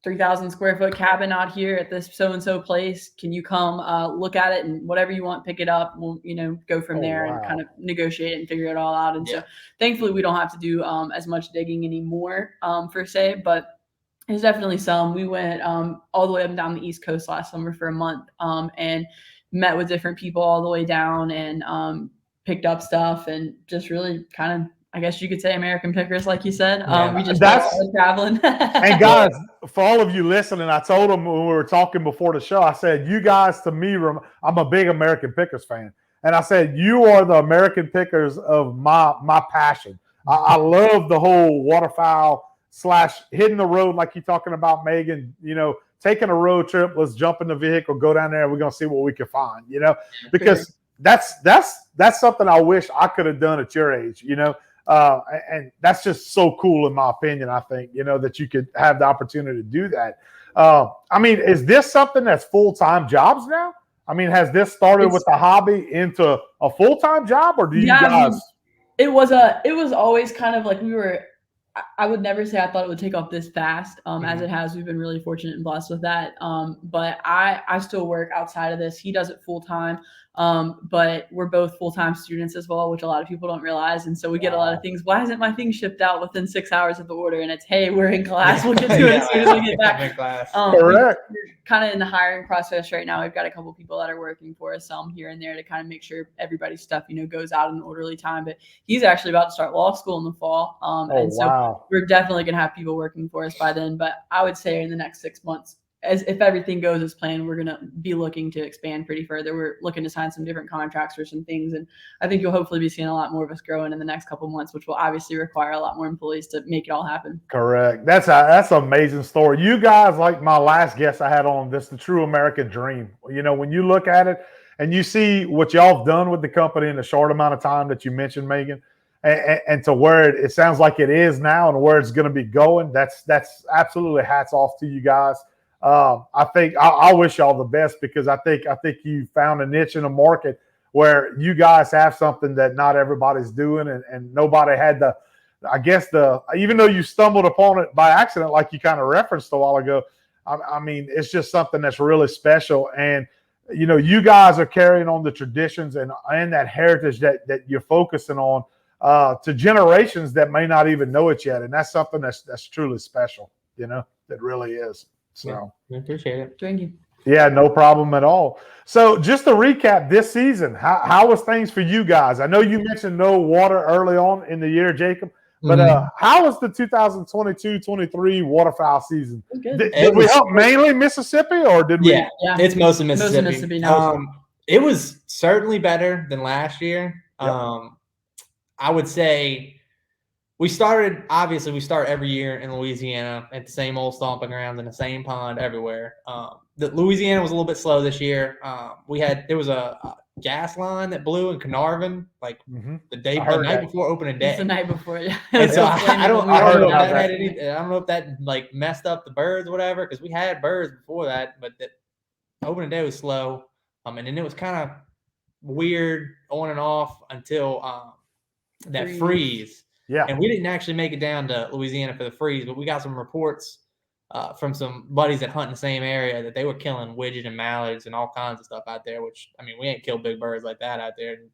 3,000 square foot cabin out here at this so-and-so place. Can you come look at it, and whatever you want, pick it up. We'll, go from there and kind of negotiate and figure it all out. And so thankfully we don't have to do as much digging anymore per se, but there's definitely some. We went all the way up and down the East Coast last summer for a month and met with different people all the way down and picked up stuff and just really kind of, I guess you could say, American pickers, like you said. We just started traveling. And guys, for all of you listening, I told them when we were talking before the show, I said, you guys, to me, I'm a big American Pickers fan. And I said, you are the American Pickers of my passion. I love the whole waterfowl / hitting the road, like you're talking about, Meagan, taking a road trip. Let's jump in the vehicle, go down there, and we're going to see what we can find, because that's something I wish I could have done at your age, and that's just so cool, in my opinion. I think, that you could have the opportunity to do that. Is this something that's full-time jobs now? Has this started with a hobby into a full-time job, or do you guys? It was always kind of like I would never say I thought it would take off this fast as it has. We've been really fortunate and blessed with that. But I still work outside of this. He does it full-time. But we're both full-time students as well, which a lot of people don't realize. And so we get a lot of things. Why isn't my thing shipped out within 6 hours of the order? And it's, hey, we're in class. We'll get to it as soon as we get back. Correct. We're kind of in the hiring process right now. We've got a couple people that are working for us, some here and there, to kind of make sure everybody's stuff, goes out in an orderly time. But he's actually about to start law school in the fall. So we're definitely going to have people working for us by then. But I would say in the next 6 months, if everything goes as planned, we're going to be looking to expand pretty further. We're looking to sign some different contracts for some things. And I think you'll hopefully be seeing a lot more of us growing in the next couple months, which will obviously require a lot more employees to make it all happen. Correct. That's an amazing story. You guys, like my last guest I had on, this the true American dream. When you look at it and you see what y'all have done with the company in the short amount of time that you mentioned, Meagan, and to where it sounds like it is now and where it's going to be going, that's absolutely hats off to you guys. I think I wish y'all the best, because I think you found a niche in the market where you guys have something that not everybody's doing, and nobody had even though you stumbled upon it by accident, like you kind of referenced a while ago. It's just something that's really special, and you guys are carrying on the traditions and that heritage that you're focusing on to generations that may not even know it yet, and that's something that's truly special. That really is. So we appreciate it. Thank you. Yeah, no problem at all. So just to recap this season, how was things for you guys? I know you mentioned no water early on in the year, Jacob, but how was the 2022-23 waterfowl season? Did we help mainly Mississippi, or did we? Yeah, it's mostly Mississippi. Most of Mississippi now. It was certainly better than last year. Yep. I would say we start every year in Louisiana at the same old stomping grounds in the same pond everywhere. The Louisiana was a little bit slow this year. There was a gas line that blew in Carnarvon like the night before opening day. It's the night before, yeah. And so I don't know if that like messed up the birds or whatever, because we had birds before that, but the opening day was slow. And then it was kind of weird on and off until that freeze. Yeah. And we didn't actually make it down to Louisiana for the freeze, but we got some reports from some buddies that hunt in the same area that they were killing widgeon and mallards and all kinds of stuff out there, which, I mean, we ain't killed big birds like that out there in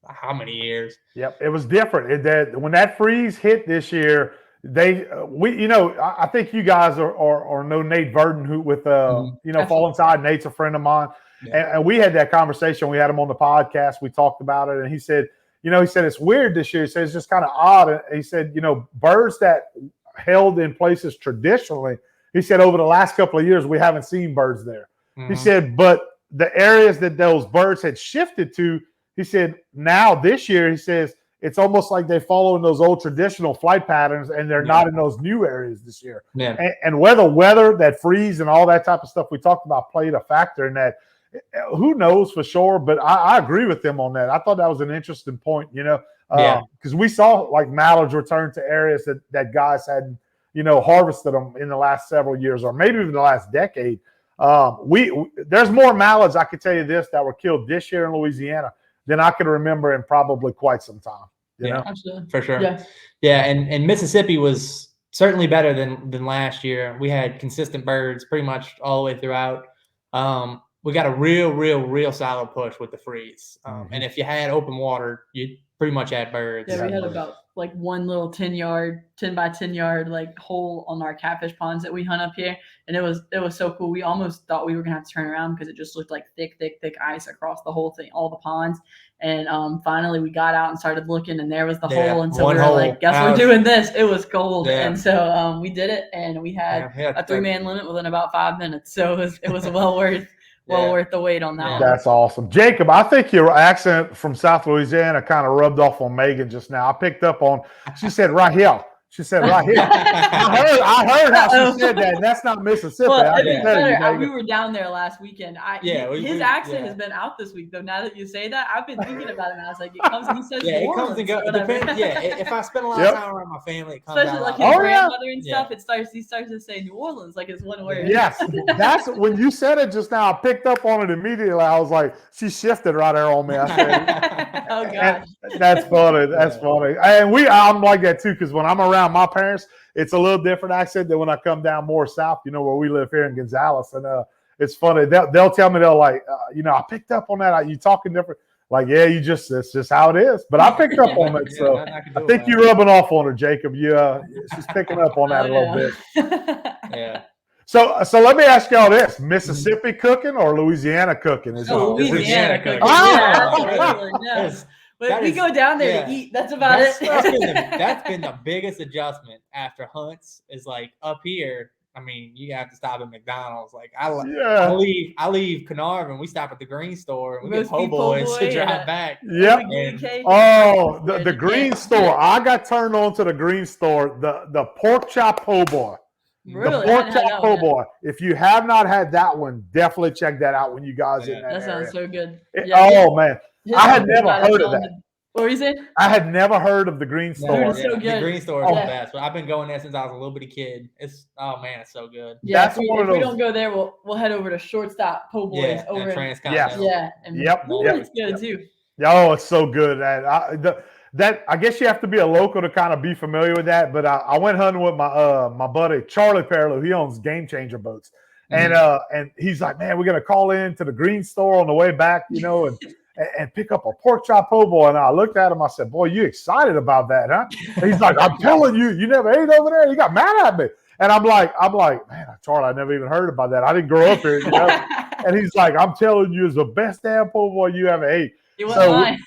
how many years? Yep. It was different. When that freeze hit this year, I think you guys are know Nate Verdon, who with Fall Inside. Nate's a friend of mine. Yeah. And we had that conversation. We had him on the podcast. We talked about it, and he said, it's weird this year. He said it's just kind of odd. And he said, birds that held in places traditionally, he said over the last couple of years, we haven't seen birds there. He said, but the areas that those birds had shifted to, he said, now this year, he says, it's almost like they follow in those old traditional flight patterns, and they're not in those new areas this year. Yeah. And whether weather, that freeze and all that type of stuff we talked about played a factor in that. Who knows for sure, but I agree with them on that. I thought that was an interesting point, because we saw like mallards return to areas that guys hadn't, harvested them in the last several years, or maybe even the last decade. There's more mallards, I can tell you this, that were killed this year in Louisiana than I could remember in probably quite some time. You know? Absolutely. For sure. Yeah. And Mississippi was certainly better than last year. We had consistent birds pretty much all the way throughout. We got a real solid push with the freeze. And if you had open water, you pretty much had birds. Yeah, we had about like one little 10 by 10 yard like hole on our catfish ponds that we hunt up here. And it was so cool. We almost thought we were gonna have to turn around because it just looked like thick ice across the whole thing, all the ponds. And finally we got out and started looking, and there was the hole. And so we were like, guess we're doing this. It was cold. Yeah. And so we did it, and we had a 3-man limit within about 5 minutes. So it was well worth the wait on that one. That's awesome. Jacob, I think your accent from South Louisiana kind of rubbed off on Meagan just now. I picked up on, she said right here. She said right here. I heard how she said that, and that's not Mississippi. Well, we were down there last weekend. His accent has been out this week, though. Now that you say that, I've been thinking about it, and I was like, he says it comes and goes. If I spend a lot of time around my family, it comes especially out. Like his grandmother and stuff, he starts to say New Orleans like it's one word. Yes, that's when you said it just now. I picked up on it immediately. I was like, she shifted right there on me. I said, oh gosh, that's funny. That's funny. And I'm like that too, because when I'm around my parents, it's a little different accent than when I come down more south, where we live here in Gonzales. And it's funny. They'll tell me, I picked up on that. You talking different. Like, yeah, it's just how it is. But I picked up on it. So I think you're rubbing off on her, Jacob. She's picking up on that a little bit. Yeah. So let me ask y'all this: Mississippi cooking or Louisiana cooking? Louisiana cooking. But we go down there to eat. That's about it. That's been the biggest adjustment after hunts. Is like up here. I mean, you have to stop at McDonald's. Like I leave Carnarvon. We stop at the green store and we get po' boys to drive back. Yep. The green store. I got turned on to the green store. The pork chop po' boy. Really? The pork chop po' boy. If you have not had that one, definitely check that out when you guys in that area. That sounds so good. Oh man. I had never heard of that. What were you saying? I had never heard of the green store. Dude, it's so good. The green store is the best. But I've been going there since I was a little bitty kid. It's so good. Yeah, if we don't go there, we'll head over to Shortstop Po' Boys over in Transcontinental. Yeah. And it's good too. Oh, it's so good. I guess you have to be a local to kind of be familiar with that. But I went hunting with my buddy Charlie Perlow. He owns Game Changer boats, and he's like, man, we're gonna call in to the green store on the way back, and pick up a pork chop po' boy. And I looked at him. I said, boy, you excited about that, huh? And he's like, I'm telling you, you never ate over there. You got mad at me. And I'm like, man, Charlie, I never even heard about that. I didn't grow up here. And he's like, I'm telling you, it's the best damn po' boy you ever ate. He wasn't lying.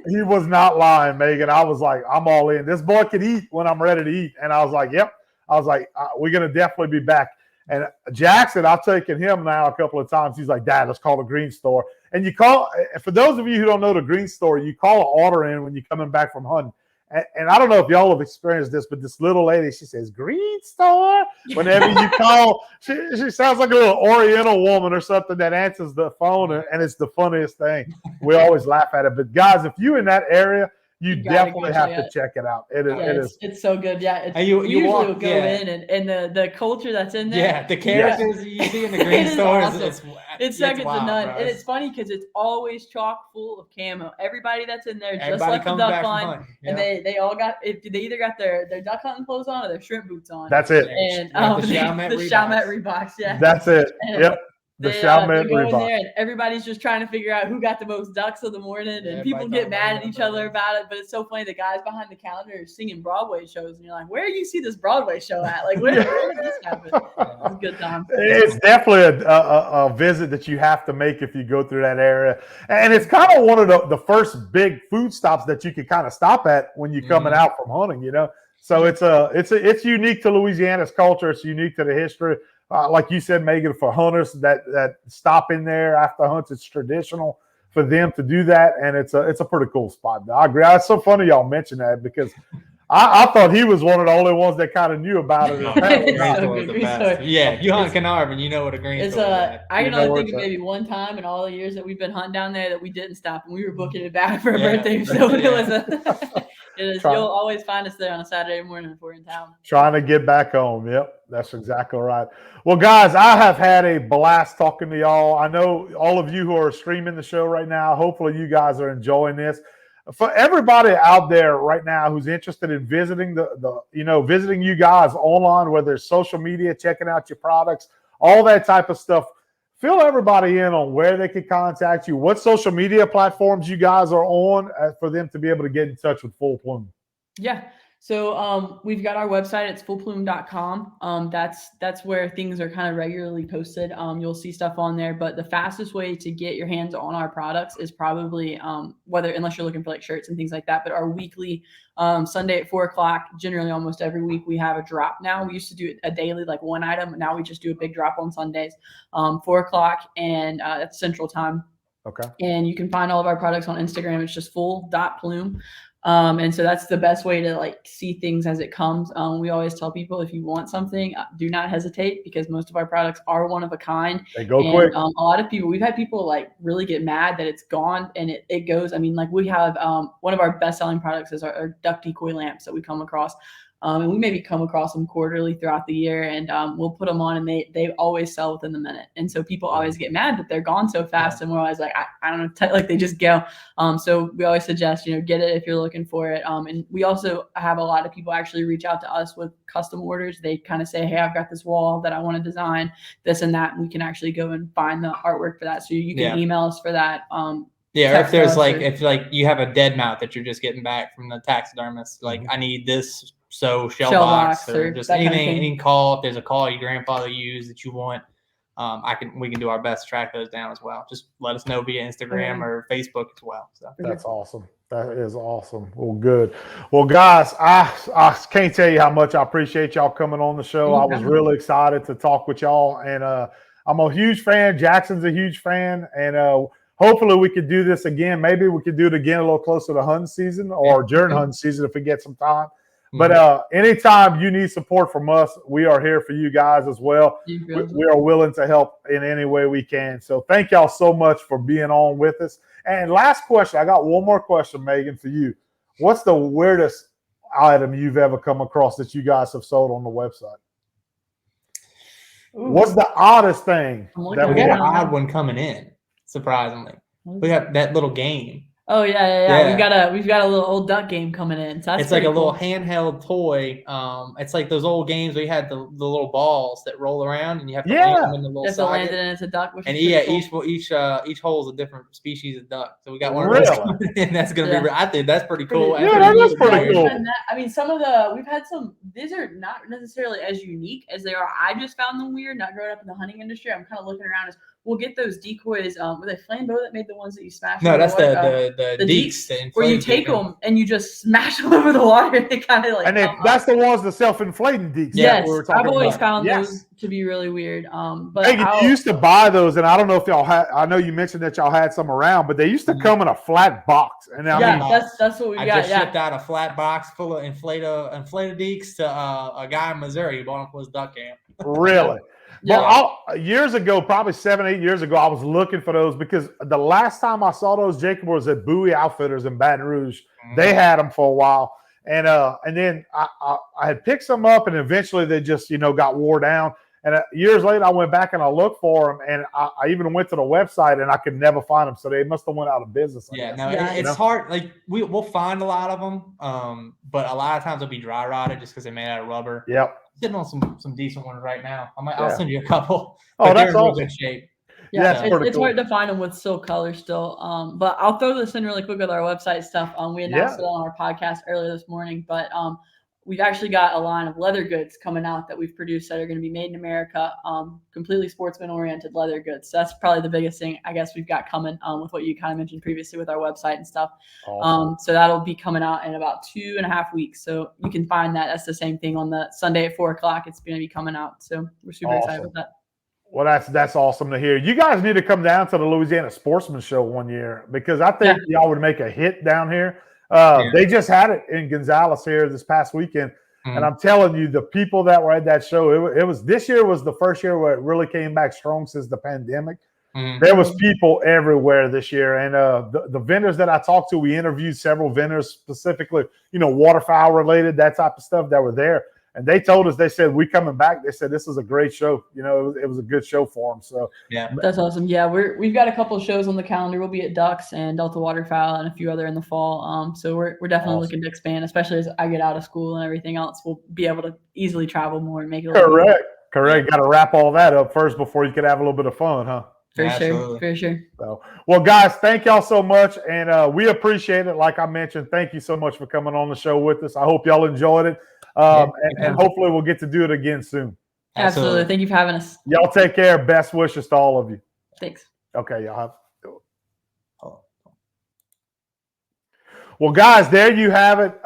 He was not lying, Megan. I was like, I'm all in. This boy can eat when I'm ready to eat. And I was like, yep. I was like, we're going to definitely be back. And Jackson, I've taken him now a couple of times. He's like, Dad, let's call the green store. And you call, for those of you who don't know the green store, you call an order in when you're coming back from hunting. And I don't know if y'all have experienced this, but this little lady, she says, green store. Whenever you call, she sounds like a little Oriental woman or something that answers the phone, and it's the funniest thing. We always laugh at it. But guys, if you're in that area, you definitely have to check it out. It's so good. Yeah, you usually walk, will go in and the culture that's in there. Yeah, the characters you see in the green stores. Awesome. It's second to none. And it's funny because it's always chock full of camo. Everybody that's in there just like the duck line, and they all got they either got their duck hunting clothes on or their shrimp boots on. That's it. And the Chalmette Reeboks. Yeah, that's it. Yep. They go in there and everybody's just trying to figure out who got the most ducks of the morning, and people get mad at each other about it. But it's so funny. The guys behind the counter are singing Broadway shows, and you're like, "Where do you see this Broadway show at? Like, where did this happen?" It's a good time. It's definitely a visit that you have to make if you go through that area, and it's kind of one of the first big food stops that you can kind of stop at when you're coming out from hunting. You know, so it's unique to Louisiana's culture. It's unique to the history. Like you said, Megan, for hunters that stop in there after hunts, it's traditional for them to do that, and it's a pretty cool spot. I agree. It's so funny y'all mention that because I thought he was one of the only ones that kind of knew about it. Yeah, you hunt Carnarvon, you know what a green store is. I can only think of maybe one time in all the years that we've been hunting down there that we didn't stop, and we were booking it back for a birthday. So it was you'll always find us there on a Saturday morning if we're in town. Trying to get back home. Yep, that's exactly right. Well, guys, I have had a blast talking to y'all. I know all of you who are streaming the show right now, hopefully you guys are enjoying this. For everybody out there right now who's interested in visiting visiting you guys online, whether it's social media, checking out your products, all that type of stuff, fill everybody in on where they can contact you, what social media platforms you guys are on for them to be able to get in touch with Full Plume. Yeah. So we've got our website. It's fullplume.com. That's where things are kind of regularly posted. You'll see stuff on there, but the fastest way to get your hands on our products is probably unless you're looking for like shirts and things like that, but our weekly Sunday at 4:00, generally almost every week we have a drop now. We used to do a daily, like one item. Now we just do a big drop on Sundays, 4:00 and that's Central Time. Okay. And you can find all of our products on Instagram. It's just full.plume. And so that's the best way to like see things as it comes. We always tell people if you want something, do not hesitate because most of our products are one of a kind. They go quick. A lot of people, we've had people like really get mad that it's gone and it goes. I mean, like we have one of our best selling products is our duck decoy lamps that we come across. And we maybe come across them quarterly throughout the year, and we'll put them on, and they always sell within the minute. And so people always get mad that they're gone so fast, and we're always like, I don't know, like they just go. So we always suggest, get it if you're looking for it. And we also have a lot of people actually reach out to us with custom orders. They kind of say, hey, I've got this wall that I want to design, this and that, and we can actually go and find the artwork for that. So you can email us for that. Yeah, or if there's if you have a dead mount that you're just getting back from the taxidermist, like I need this shell box or just anything, any call. If there's a call your grandfather used that you want, we can do our best to track those down as well. Just let us know via Instagram or Facebook as well. So that's awesome. That is awesome. Well, good. Well, guys, I can't tell you how much I appreciate y'all coming on the show. I was really excited to talk with y'all, and I'm a huge fan. Jackson's a huge fan, and hopefully we could do this again. Maybe we could do it again a little closer to hunting season or during hunting season if we get some time. But anytime you need support from us, we are here for you guys as well. We are willing to help in any way we can. So thank y'all so much for being on with us. And last question, I got one more question, Megan, for you. What's the weirdest item you've ever come across that you guys have sold on the website? Ooh. What's the oddest thing? We got an odd one coming in, surprisingly. We got that little game. Oh yeah. We've got a little old duck game coming in. So it's like a little handheld toy. It's like those old games where you had the little balls that roll around and you have to land them in the little socket. And it's a duck. And each hole is a different species of duck. So we got one of those coming in. That's gonna be. I think that's pretty cool. Yeah, that is pretty cool. I mean, we've had some. These are not necessarily as unique as they are. I just found them weird. Not growing up in the hunting industry, I'm kind of looking around as we'll get those decoys. Were they Flambeau that made the ones that you smash? No, over that's water? the deeks, where you take them and you just smash them over the water and they kind of like. And that's the ones, the self-inflating deeks. Yes, that we were talking I've always about. found those to be really weird. But Megan, you used to buy those, and I don't know if y'all had. I know you mentioned that y'all had some around, but they used to come in a flat box. And I mean, that's what we got. I just shipped out a flat box full of inflated deeks to a guy in Missouri who bought them for his duck camp. Really? But years ago, probably 7-8 years ago, I was looking for those because the last time I saw those, Jacob, was at Bowie Outfitters in Baton Rouge. They had them for a while, and then I had picked some up, and eventually they just got wore down. And years later, I went back and I looked for them, and I even went to the website, and I could never find them. So they must have went out of business. It's hard. Like we'll find a lot of them, but a lot of times they'll be dry rotted just because they're made out of rubber. Yep. Sitting on some decent ones right now. I'll send you a couple. Oh, that's they're in awesome. Good shape. Yeah, it's hard to find them with silk color still. But I'll throw this in really quick with our website stuff. We announced it on our podcast earlier this morning, but we've actually got a line of leather goods coming out that we've produced that are going to be made in America, completely sportsman-oriented leather goods. So that's probably the biggest thing I guess we've got coming with what you kind of mentioned previously with our website and stuff. Awesome. So that'll be coming out in about 2.5 weeks. So you can find that. That's the same thing on the Sunday at 4:00. It's going to be coming out. So we're super excited with that. Well, that's awesome to hear. You guys need to come down to the Louisiana Sportsman Show one year because I think y'all would make a hit down here. They just had it in Gonzales here this past weekend, and I'm telling you, the people that were at that show, it was this year was the first year where it really came back strong since the pandemic. There was people everywhere this year, and the vendors that I talked to, we interviewed several vendors specifically, waterfowl related, that type of stuff that were there. And they told us, they said, we coming back. They said, this is a great show. It was a good show for them. So that's awesome. Yeah, we've got a couple of shows on the calendar. We'll be at Ducks and Delta Waterfowl and a few other in the fall. So we're definitely looking to expand, especially as I get out of school and everything else. We'll be able to easily travel more and make it Correct. Got to wrap all that up first before you can have a little bit of fun, huh? For sure. So, well, guys, thank y'all so much. And we appreciate it. Like I mentioned, thank you so much for coming on the show with us. I hope y'all enjoyed it. And hopefully we'll get to do it again soon. Absolutely. Thank you for having us. Y'all take care. Best wishes to all of you. Thanks. Okay, y'all have. Well, guys, there you have it.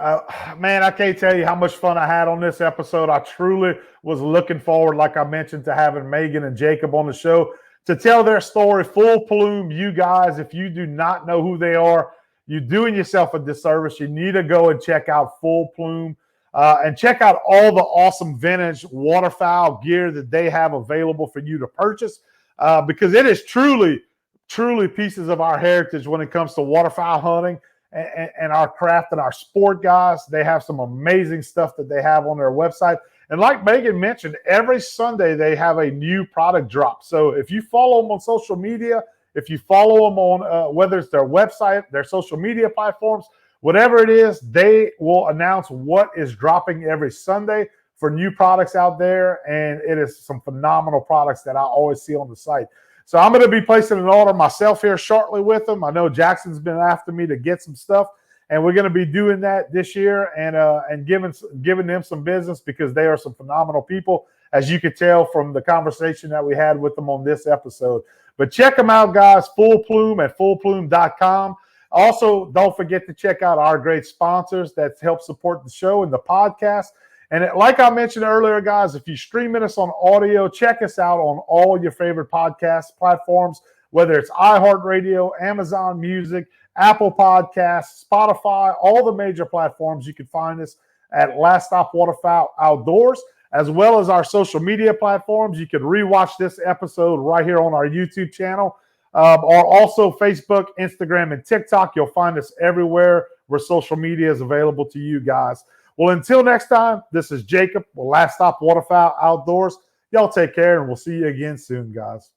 Man, I can't tell you how much fun I had on this episode. I truly was looking forward, like I mentioned, to having Megan and Jacob on the show to tell their story. Full Plume, you guys, if you do not know who they are, you're doing yourself a disservice. You need to go and check out Full Plume. And check out all the awesome vintage waterfowl gear that they have available for you to purchase because it is truly pieces of our heritage when it comes to waterfowl hunting and our craft and our sport, guys. They have some amazing stuff that they have on their website. And like Megan mentioned, every Sunday they have a new product drop. So if you follow them on social media, if you follow them on whether it's their website, their social media platforms, whatever it is, they will announce what is dropping every Sunday for new products out there. And it is some phenomenal products that I always see on the site. So I'm going to be placing an order myself here shortly with them. I know Jackson's been after me to get some stuff, and we're going to be doing that this year and giving them some business because they are some phenomenal people, as you could tell from the conversation that we had with them on this episode. But check them out, guys. Full Plume at fullplume.com. Also, don't forget to check out our great sponsors that help support the show and the podcast. And like I mentioned earlier, guys, if you're streaming us on audio, check us out on all your favorite podcast platforms, whether it's iHeartRadio, Amazon Music, Apple Podcasts, Spotify, all the major platforms. You can find us at Last Stop Waterfowl Outdoors, as well as our social media platforms. You can rewatch this episode right here on our YouTube channel. Or also Facebook, Instagram, and TikTok. You'll find us everywhere where social media is available to you guys. Well, until next time, this is Jacob with Last Stop Waterfowl Outdoors. Y'all take care, and we'll see you again soon, guys.